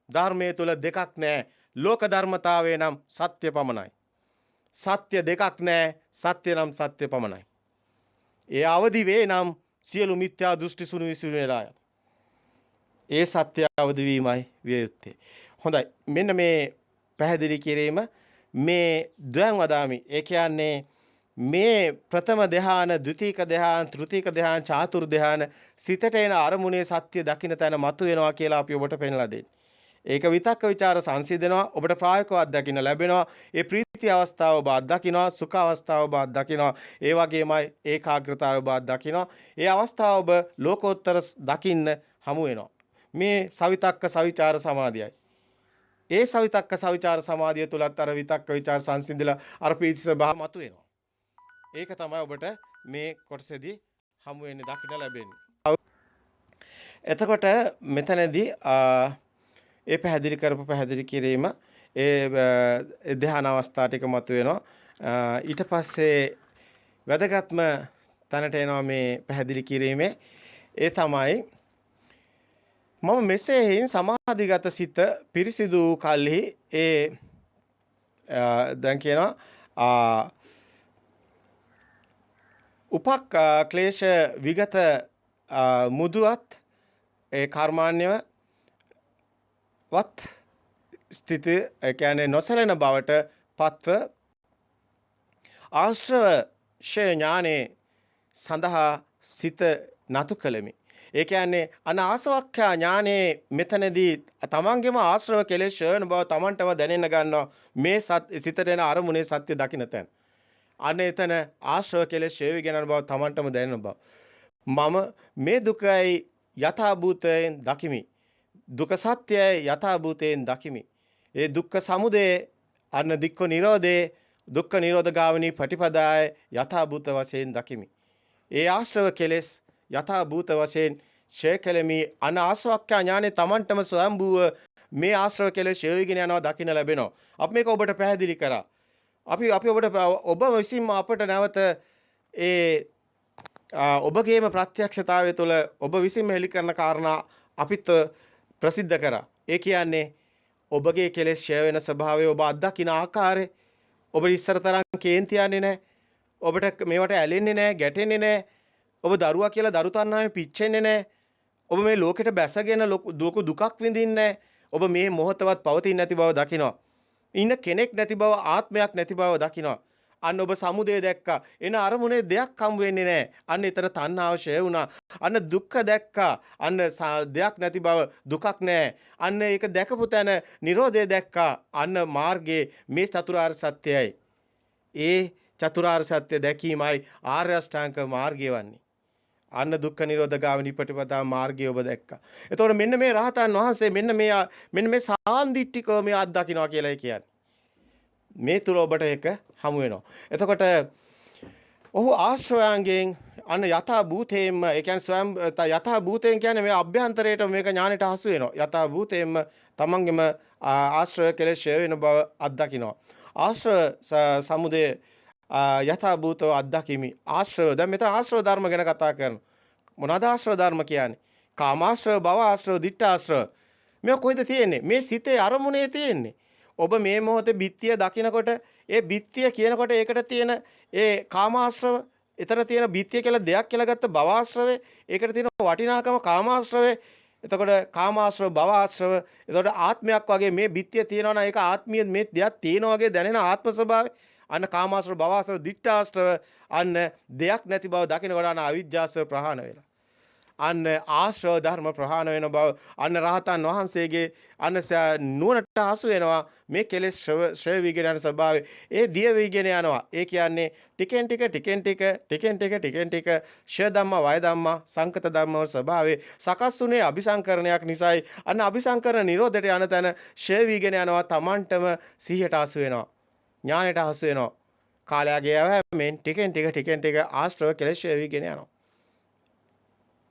ධර්මයේ තුල දෙකක් නැහැ. ලෝක ධර්මතාවය නම් සත්‍ය පමණයි. සත්‍ය දෙකක් නැහැ. සත්‍ය නම් සත්‍ය පමණයි. ඒ අවදි වේ නම් සියලු මිත්‍යා දෘෂ්ටි සුණු විසුණු වෙලා යනවා. ඒ සත්‍ය අවදි වීමයි විය යුත්තේ. හොඳයි. මෙන්න මේ පැහැදිලි කිරීම මේ ද්වයං වදාමි. ඒ කියන්නේ මේ ප්‍රථම ධ්‍යාන, ද්විතීක ධ්‍යාන, තෘතීක ධ්‍යාන, චාතුර් ධ්‍යාන සිතට එන අරමුණේ සත්‍ය දකින්න තැන මතු වෙනවා කියලා අපි ඔබට පෙන්ලා දෙන්නේ. ඒක විතක්ක ਵਿਚාර සංසිඳනවා. ඔබට ප්‍රායෝගිකව අත්දකින්න ලැබෙනවා. ඒ ප්‍රීති අවස්ථාව ඔබ අත්දකින්නවා. සුඛ අවස්ථාව ඔබ අත්දකින්නවා. ඒ වගේමයි ඒකාග්‍රතාව ඔබ අත්දකින්නවා. ඒ අවස්ථාව ඔබ ලෝකෝත්තර දකින්න හමු වෙනවා. මේ සවිතක්ක සවිචාර සමාධියයි. ඒ සවිතක්ක සවිචාර සමාධිය තුලත් අර විතක්ක ਵਿਚාර සංසිඳිලා අර ප්‍රීති ස්වභාව මතු වෙනවා. ඒක තමයි ඔබට මේ කොටසේදී හමු වෙන්නේ දකින්න ලැබෙන්නේ. එතකොට මෙතනදී ඒ පැහැදිලි කිරීම ඒ ධ්‍යාන අවස්ථා ටික මතුවෙනවා. ඊට පස්සේ වැදගත්ම තැනට එනවා මේ පැහැදිලි කිරීමේ. ඒ තමයි මම මෙසේහින් සමාධිගත සිත පිරිසිදු කල්හි දැන් කියනවා උපක් ක්ලේශ විගත මුදුවත් ඒ කර්මාන්‍යව වත් ස්ථිති කියන්නේ නොසලෙන බවට පත්ව ආශ්‍රව ඥානේ සඳහා සිත නතු කළෙමි. ඒ කියන්නේ අනාසවක්ඛ්‍යා ඥානේ මෙතනදී තමන්ගේම ආශ්‍රව කෙලෙස් ශයන බව තමන්ටම දැනෙන්න ගන්නවා. මේ සිතට එන අරමුණේ සත්‍ය දකින්න තැන. අනේ එතන ආශ්‍රව කෙලෙස් ඡය වෙගෙන යන බව තමන්ටම දැනෙන බව. මම මේ දුකයි යථාභූතයෙන් දකිමි. දුක සත්‍යයි යථාභූතයෙන් දකිමි. ඒ දුක්ඛ සමුදය අන්න දික්ඛ නිරෝධේ දුක්ඛ නිරෝධ ගාමිනී පටිපදාය යථාභූත වශයෙන් දකිමි. ඒ ආශ්‍රව කෙලෙස් යථාභූත වශයෙන් ඡය කෙලෙමි. අනාසවක්ඛ්‍යා ඥානේ තමන්ටම ස්වයම්බුව මේ ආශ්‍රව කෙලෙස් ඡය වෙගෙන යනවා දකින්න ලැබෙනවා. අපි මේක ඔබට පැහැදිලි කරා. අපි ඔබට ඔබ විසින්ම අපට නැවත ඒ ඔබගේම ප්‍රත්‍යක්ෂතාවය තුළ ඔබ විසින්ම හෙළි කරන කාරණා අපිත් ප්‍රසිද්ධ කරා. ඒ කියන්නේ ඔබගේ කෙලෙස් ඡය වෙන ස්වභාවය ඔබ අත්දකින ආකාරය ඔබ ඉස්සර තරම් කේන්ති යන්නේ නැහැ. ඔබට මේවට ඇලෙන්නේ නැහැ, ගැටෙන්නේ නැහැ. ඔබ දරුවා කියලා දරු තණ්හාවෙන් පිච්චෙන්නේ නැහැ. ඔබ මේ ලෝකෙට බැසගෙන දුකක් විඳින්නේ නැහැ. ඔබ මේ මොහොතවත් පවතින්නේ නැති බව දකිනවා. ඉන්න කෙනෙක් නැති බව, ආත්මයක් නැති බව දකිනවා. අන්න ඔබ සමුදය දැක්කා. එන අරමුණේ දෙයක් හම් වෙන්නේ නැහැ. අන්න ඊතර තණ්හාව ෂය වුණා. අන්න දුක්ඛ දැක්කා. අන්න දෙයක් නැති බව, දුකක් නැහැ. අන්න ඒක දැකපු තැන නිරෝධය දැක්කා. අන්න මාර්ගයේ මේ චතුරාර්ය සත්‍යයයි. ඒ චතුරාර්ය සත්‍ය දැකීමයි ආර්ය අෂ්ටාංග මාර්ගය වන්නේ. අන්න දුක්ඛ නිරෝධ ගාමිනී ප්‍රතිපදා මාර්ගය ඔබ දැක්කා. එතකොට මෙන්න මේ රහතන් වහන්සේ මෙන්න මේ සාන්දිටිකව මේ අත්දකින්නවා කියලා කියන්නේ. මේ තුල ඔබට ඒක හමු වෙනවා. එතකොට ඔහු ආශ්‍රවයන්ගෙන් අන්න යථා භූතේම ඒ කියන්නේ ස්වයං යථා භූතයෙන් කියන්නේ මේ අභ්‍යන්තරයට මේක ඥානෙට හසු වෙනවා. යථා භූතේම තමන්ගේම ආශ්‍රය කෙලෙස් ඡය වෙන බව අත්දකින්නවා. ආශ්‍රව සමුදය යථා භූතව අත්දකිමි. ආශ්‍රව දැන් මෙතන ආශ්‍රව ධර්ම ගැන කතා කරනවා. මොනවාද ආශ්‍රව ධර්ම කියන්නේ? කාමාශ්‍රව, භවආශ්‍රව, ditthාශ්‍රව. මේ කොහෙද තියෙන්නේ? මේ සිතේ අරමුණේ තියෙන්නේ. ඔබ මේ මොහොතේ බිත්තිය දකිනකොට ඒ බිත්තිය කියනකොට ඒකට තියෙන ඒ කාමාශ්‍රව, ඊතර තියෙන බිත්තිය කියලා දෙයක් කියලා ගත්ත භවආශ්‍රවේ, ඒකට තියෙන වටිනාකම කාමාශ්‍රවේ. එතකොට කාමාශ්‍රව, භවආශ්‍රව, එතකොට ආත්මයක් වගේ මේ බිත්තිය තියෙනවා නම් ඒක ආත්මීය මේ දෙයක් තියෙනවා වගේ දැනෙන ආත්ම ස්වභාවය. අන්න කාමාශ්‍රව, භවආශ්‍රව, ditthාශ්‍රව අන්න දෙයක් නැති බව දකිනකොට අන්න අවිජ්ජාශ්‍රව ප්‍රහාණය වෙලා. අන්න ආශ්‍රව ධර්ම ප්‍රහාණය වෙන බව අන්න රහතන් වහන්සේගේ අන්න නුවණට හසු වෙනවා මේ කෙලෙස් ශ්‍රේ වීගෙන යන ස්වභාවය ඒ දිය වීගෙන යනවා ඒ කියන්නේ ටිකෙන් ටික ශ්‍රේ ධම්ම වය ධම්ම සංකත ධම්ම ස්වභාවයේ සකස් උනේ අபிසංකරණයක් නිසායි අන්න අபிසංකරණ නිරෝධයට යන තැන ශ්‍රේ වීගෙන යනවා Tamanටම සිහියට හසු වෙනවා ඥාණයට හසු වෙනවා කාලයගේ යවමින් ටිකෙන් ටික ආශ්‍රව කෙලෙස් ශ්‍රේ වීගෙන යනවා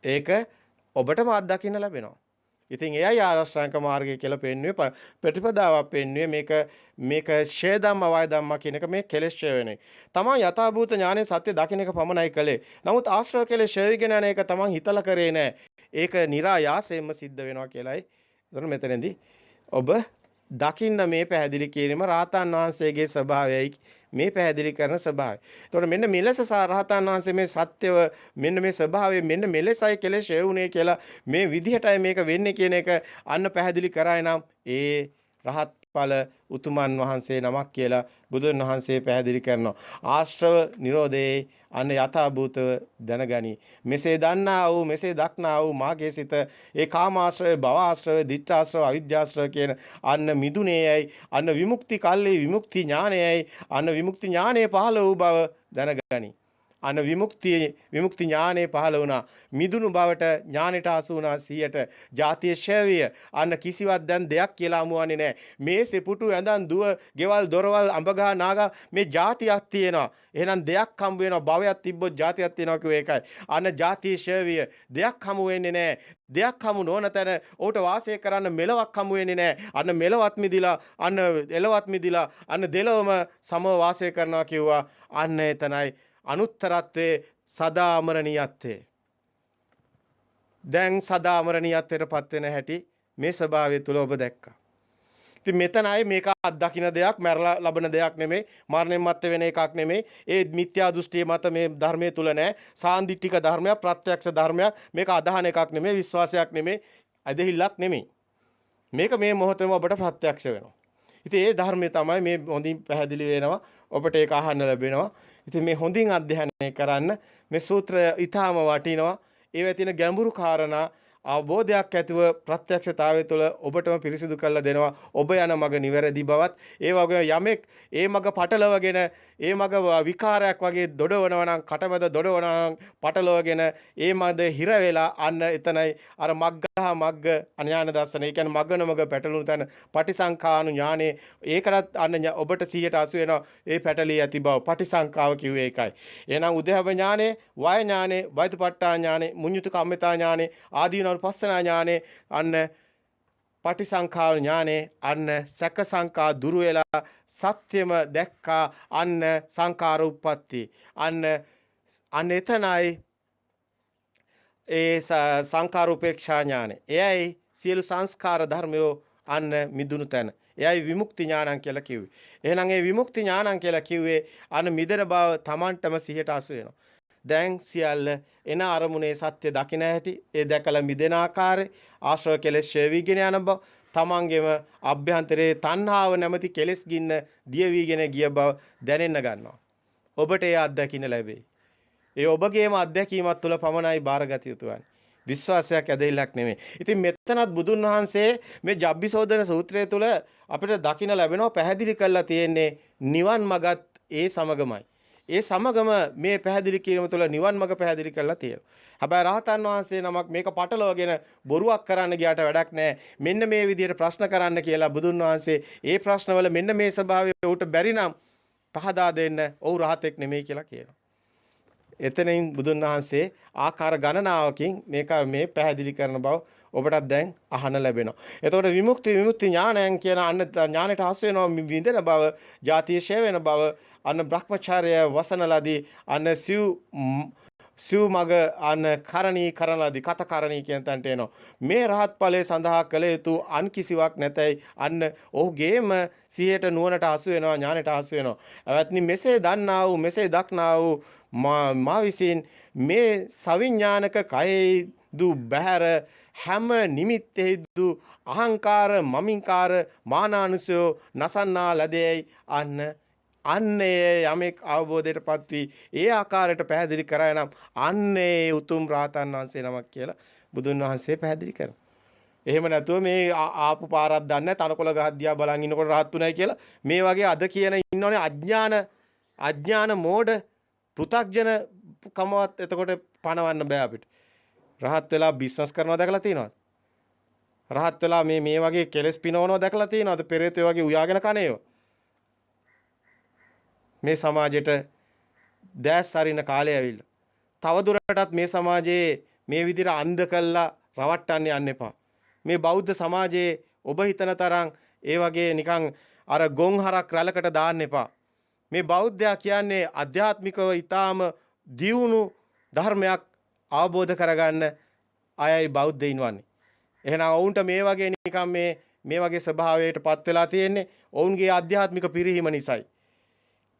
ඒක ඔබටම අත්දකින්න ලැබෙනවා. ඉතින් එයයි ආරෂ්ඨාංග මාර්ගය කියලා පෙන්වුවේ ප්‍රතිපදාවක් පෙන්වුවේ මේක ෂේ ධම්ම වය ධම්ම කියන එක මේ කෙලෙස් ෂේ වෙන එක. තමන් යථාභූත ඥානයේ සත්‍ය දකින්න එක පමණයි කළේ. නමුත් ආශ්‍රව කෙලෙස් ෂේ විගෙන යන එක තමන් හිතලා කරේ නැහැ. ඒක નિરાයාසයෙන්ම සිද්ධ වෙනවා කියලායි. එතන මෙතනදී ඔබ දකින්න මේ පැහැදිලි කිරීම රහතන් වහන්සේගේ ස්වභාවයයි මේ පැහැදිලි කරන ස්වභාවය. එතකොට මෙන්න මෙලෙස රහතන් වහන්සේ මේ සත්‍යව මෙන්න මේ ස්වභාවය මෙන්න මෙලෙසයි කෙලෙස් ෂේවුනේ කියලා මේ විදිහටයි මේක වෙන්නේ කියන එක අන්න පැහැදිලි කරාය නම් ඒ රහත් ඵල උතුමන් වහන්සේ නමක් කියලා බුදුන් වහන්සේ පැහැදිලි කරනවා. ආශ්‍රව නිරෝධේ අන්න යථාභූතව දැනගනි. මෙසේ දන්නා වූ මෙසේ දක්නා වූ මාගේ සිත ඒ කාමාශ්‍රය, භවආශ්‍රය, දිට්ඨාශ්‍රය, අවිජ්ජාශ්‍රය කියන අන්න මිදුනේයයි අන්න විමුක්ති කල්ලි විමුක්ති ඥානයයි අන්න විමුක්ති ඥානයේ පහළ වූ බව දැනගනි. අන්න විමුක්ති ඥානේ පහළ වුණා මිදුණු බවට ඥානෙට ආසු වුණා 100ට ජාතිය ශේවිය අන්න කිසිවක් දැන් දෙයක් කියලා අමුවන්නේ නැහැ මේ සෙපුටු ඇඳන් දුව ගෙවල් දොරවල් අඹගහ නාගා මේ ජාතියක් තියෙනවා එහෙනම් දෙයක් හම්බ වෙනවා භවයක් තිබ්බොත් ජාතියක් තියෙනවා කිව්ව එකයි අන්න ජාතිය ශේවිය දෙයක් හමු වෙන්නේ නැහැ දෙයක් හමු නොවන තැන ඔහුට වාසය කරන්න මෙලවක් හමු වෙන්නේ නැහැ අන්න මෙලවත් මිදිලා අන්න එලවත් මිදිලා අන්න දෙලොවම සමව වාසය කරනවා කිව්වා අන්න එතනයි අනුත්තරත්වයේ සදා අමරණීයත්වයේ දැන් සදා අමරණීයත්වයටපත් වෙන හැටි මේ ස්වභාවය තුල ඔබ දැක්කා. ඉතින් මෙතනයි මේක අත්දකින්න දෙයක් මරලා ලබන දෙයක් නෙමෙයි මරණයෙන් මත්තේ වෙන එකක් නෙමෙයි ඒ මිත්‍යා දෘෂ්ටිය මත මේ ධර්මයේ තුල නැහැ සාන්දිටික ධර්මයක් ප්‍රත්‍යක්ෂ ධර්මයක් මේක අදහන එකක් නෙමෙයි විශ්වාසයක් නෙමෙයි අදහිල්ලක් නෙමෙයි මේක මේ මොහොතේම ඔබට ප්‍රත්‍යක්ෂ වෙනවා. ඉතින් ඒ ධර්මයේ තමයි මේ හොඳින් පැහැදිලි වෙනවා ඔබට ඒක අහන්න ලැබෙනවා. ඉතින් මේ හොඳින් අධ්‍යයනය කරන්න මේ සූත්‍රය ඊටාම වටිනවා. ඒවැ තියෙන ගැඹුරු කාරණා අවබෝධයක් ඇතුව ප්‍රත්‍යක්ෂතාවය තුළ ඔබටම පිරිසිදු කරලා දෙනවා. ඔබ යන මඟ නිවැරදි බවත් ඒ වගේම යමෙක් ඒ මඟ පටලවගෙන ඒ මඟ විකාරයක් වගේ දොඩවනවා නම් කටමැද දොඩවනවා නම් පටලවගෙන ඒ මඟ හිර වෙලා අන්න එතනයි අර මග්ග අඥාන දර්ශන. ඒ කියන්නේ මග්ගන මඟ පැටලුණු තැන පටිසංඛානු ඥානේ ඒකටත් අන්න ඔබට 180 වෙනවා. ඒ පැටලී ඇති බව පටිසංඛාව කිව්වේ ඒකයි. එහෙනම් උදේහව ඥානේ, වය ඥානේ, වෛතපට්ඨා ඥානේ, මුඤ්ඤුත කම්මිතා ඥානේ ආදීන පස්සනා ඥානේ අන්න පටිසංඛා ඥානේ අන්න සැක සංකා දුරු වෙලා සත්‍යම දැක්කා අන්න සංකාර උප්පත්ති අන්න එතනයි ඒ සංකාර උපේක්ෂා ඥානේ එයයි සියලු සංස්කාර ධර්මයෝ අන්න මිදුණු තැන එයයි විමුක්ති ඥානං කියලා කිව්වේ. එහෙනම් ඒ විමුක්ති ඥානං කියලා කිව්වේ අන්න මිදෙන බව Tamanටම සිහියට අසු වෙනවා. දැන් සියල්ල එන අරමුණේ සත්‍ය දකින්න ඇති ඒ දැකලා මිදෙන ආකාරය ආශ්‍රව කෙලෙස් ඡේ වීගෙන යන බව තමන්ගේම අභ්‍යන්තරයේ තණ්හාව නැමැති කෙලෙස් ගින්න දිය වීගෙන ගිය බව දැනෙන්න ගන්නවා. ඔබට ඒ අත්දකින්න ලැබෙයි. ඒ ඔබගේම අත්දැකීමත් තුළ පමණයි බාරගත යුතු වන්නේ. විශ්වාසයක් ඇදහිල්ලක් නෙමෙයි. ඉතින් මෙතනත් බුදුන් වහන්සේ මේ ජබ්බිසෝදන සූත්‍රය තුළ අපිට දකින්න ලැබෙනවා පැහැදිලි කරලා තියෙන්නේ නිවන් මගත් ඒ සමගමයි. ඒ සමගම මේ පැහැදිලි කිරීම තුළ නිවන් මඟ පැහැදිලි කරලා තියෙනවා. හැබැයි රහතන් වහන්සේ නමක් මේක පටලවගෙන බොරුවක් කරන්න ගියාට වැඩක් නැහැ. මෙන්න මේ විදිහට ප්‍රශ්න කරන්න කියලා බුදුන් වහන්සේ ඒ ප්‍රශ්නවල මෙන්න මේ ස්වභාවය උට බැරි නම් පහදා දෙන්න ඔව් රහතෙක් නෙමෙයි කියලා කියනවා. එතනින් බුදුන් වහන්සේ ආකාර ගණනාවකින් මේක මේ පැහැදිලි කරන බව ඔබටත් දැන් අහන්න ලැබෙනවා. එතකොට විමුක්ති ඥානයන් කියන අන්න ඥානයට හසු වෙනවා විඳින බව, ජාතිය ෂේ වෙන බව, අන්න බ්‍රහ්මචාර්ය වසනලදී අන්න සිව් මග අන්න කරණී කරනලදී කතකරණී කියන තැනට එනවා. මේ රහත් ඵලයේ සඳහා කළ යුතු අන් කිසිවක් නැතයි අන්න ඔහුගේම සිහියට නුවණට හසු වෙනවා ඥානයට හසු වෙනවා. අවත්නි මෙසේ දන්නා වූ මෙසේ දක්නා වූ මා විසින් මේ සවිඥානික කයෙහි දු බහැර හැම නිමිත්තෙහිදු අහංකාර මමින්කාර මානානුසය නසන්නා ලදෙයි අන්න අන්නේ යමෙක් අවබෝධයටපත් වී ඒ ආකාරයට පැහැදිලි කරා නම් අන්නේ උතුම් රහතන් වහන්සේ නමක් කියලා බුදුන් වහන්සේ පැහැදිලි කරනවා. එහෙම නැතුව මේ ආපු පාරක් දන්නේ තනකොළ ගහ දිහා බලන් ඉන්නකොට රහත්ුණයි කියලා මේ වගේ අද කියන ඉන්නෝනේ අඥාන මෝඩ පෘ탁ජන කමවත් එතකොට පණවන්න බෑ අපිට. රහත් වෙලා බිස්නස් කරනවා දැකලා තියෙනවද? රහත් වෙලා මේ වගේ කෙලස් පිනවනවා දැකලා තියෙනවද? පෙරේතයෝ වගේ උයාගෙන කනේව. මේ සමාජයට දැස් අරින කාලය ඇවිල්ලා. තව දුරටත් මේ සමාජයේ මේ විදිහට අන්ධ කළා රවට්ටන්න යන්න එපා. මේ බෞද්ධ සමාජයේ ඔබ හිතන තරම් ඒ වගේ නිකන් අර ගොන්හරක් රැළකට දාන්න එපා. මේ බෞද්ධයා කියන්නේ අධ්‍යාත්මිකව ඊටාම දියුණු ධර්මයක් අවබෝධ කරගන්න අයයි බෞද්ධයින් වන්නේ. එහෙනම් ඔවුන්ට මේ වගේ නිකන් මේ වගේ ස්වභාවයකටපත් වෙලා තියෙන්නේ ඔවුන්ගේ ආධ්‍යාත්මික පිරිහීම නිසායි.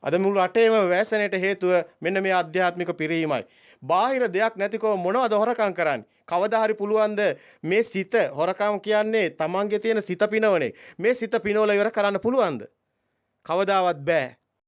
අද මුළු රටේම වැසෙනට හේතුව මෙන්න මේ ආධ්‍යාත්මික පිරිහීමයි. බාහිර දෙයක් නැතිකව මොනවද හොරකම් කරන්නේ? කවදා හරි පුළුවන්ද මේ සිත හොරකම් කියන්නේ තමන්ගේ තියෙන සිත පිනවනේ. මේ සිත පිනවල ඉවර කරන්න පුළුවන්ද? කවදාවත් බෑ.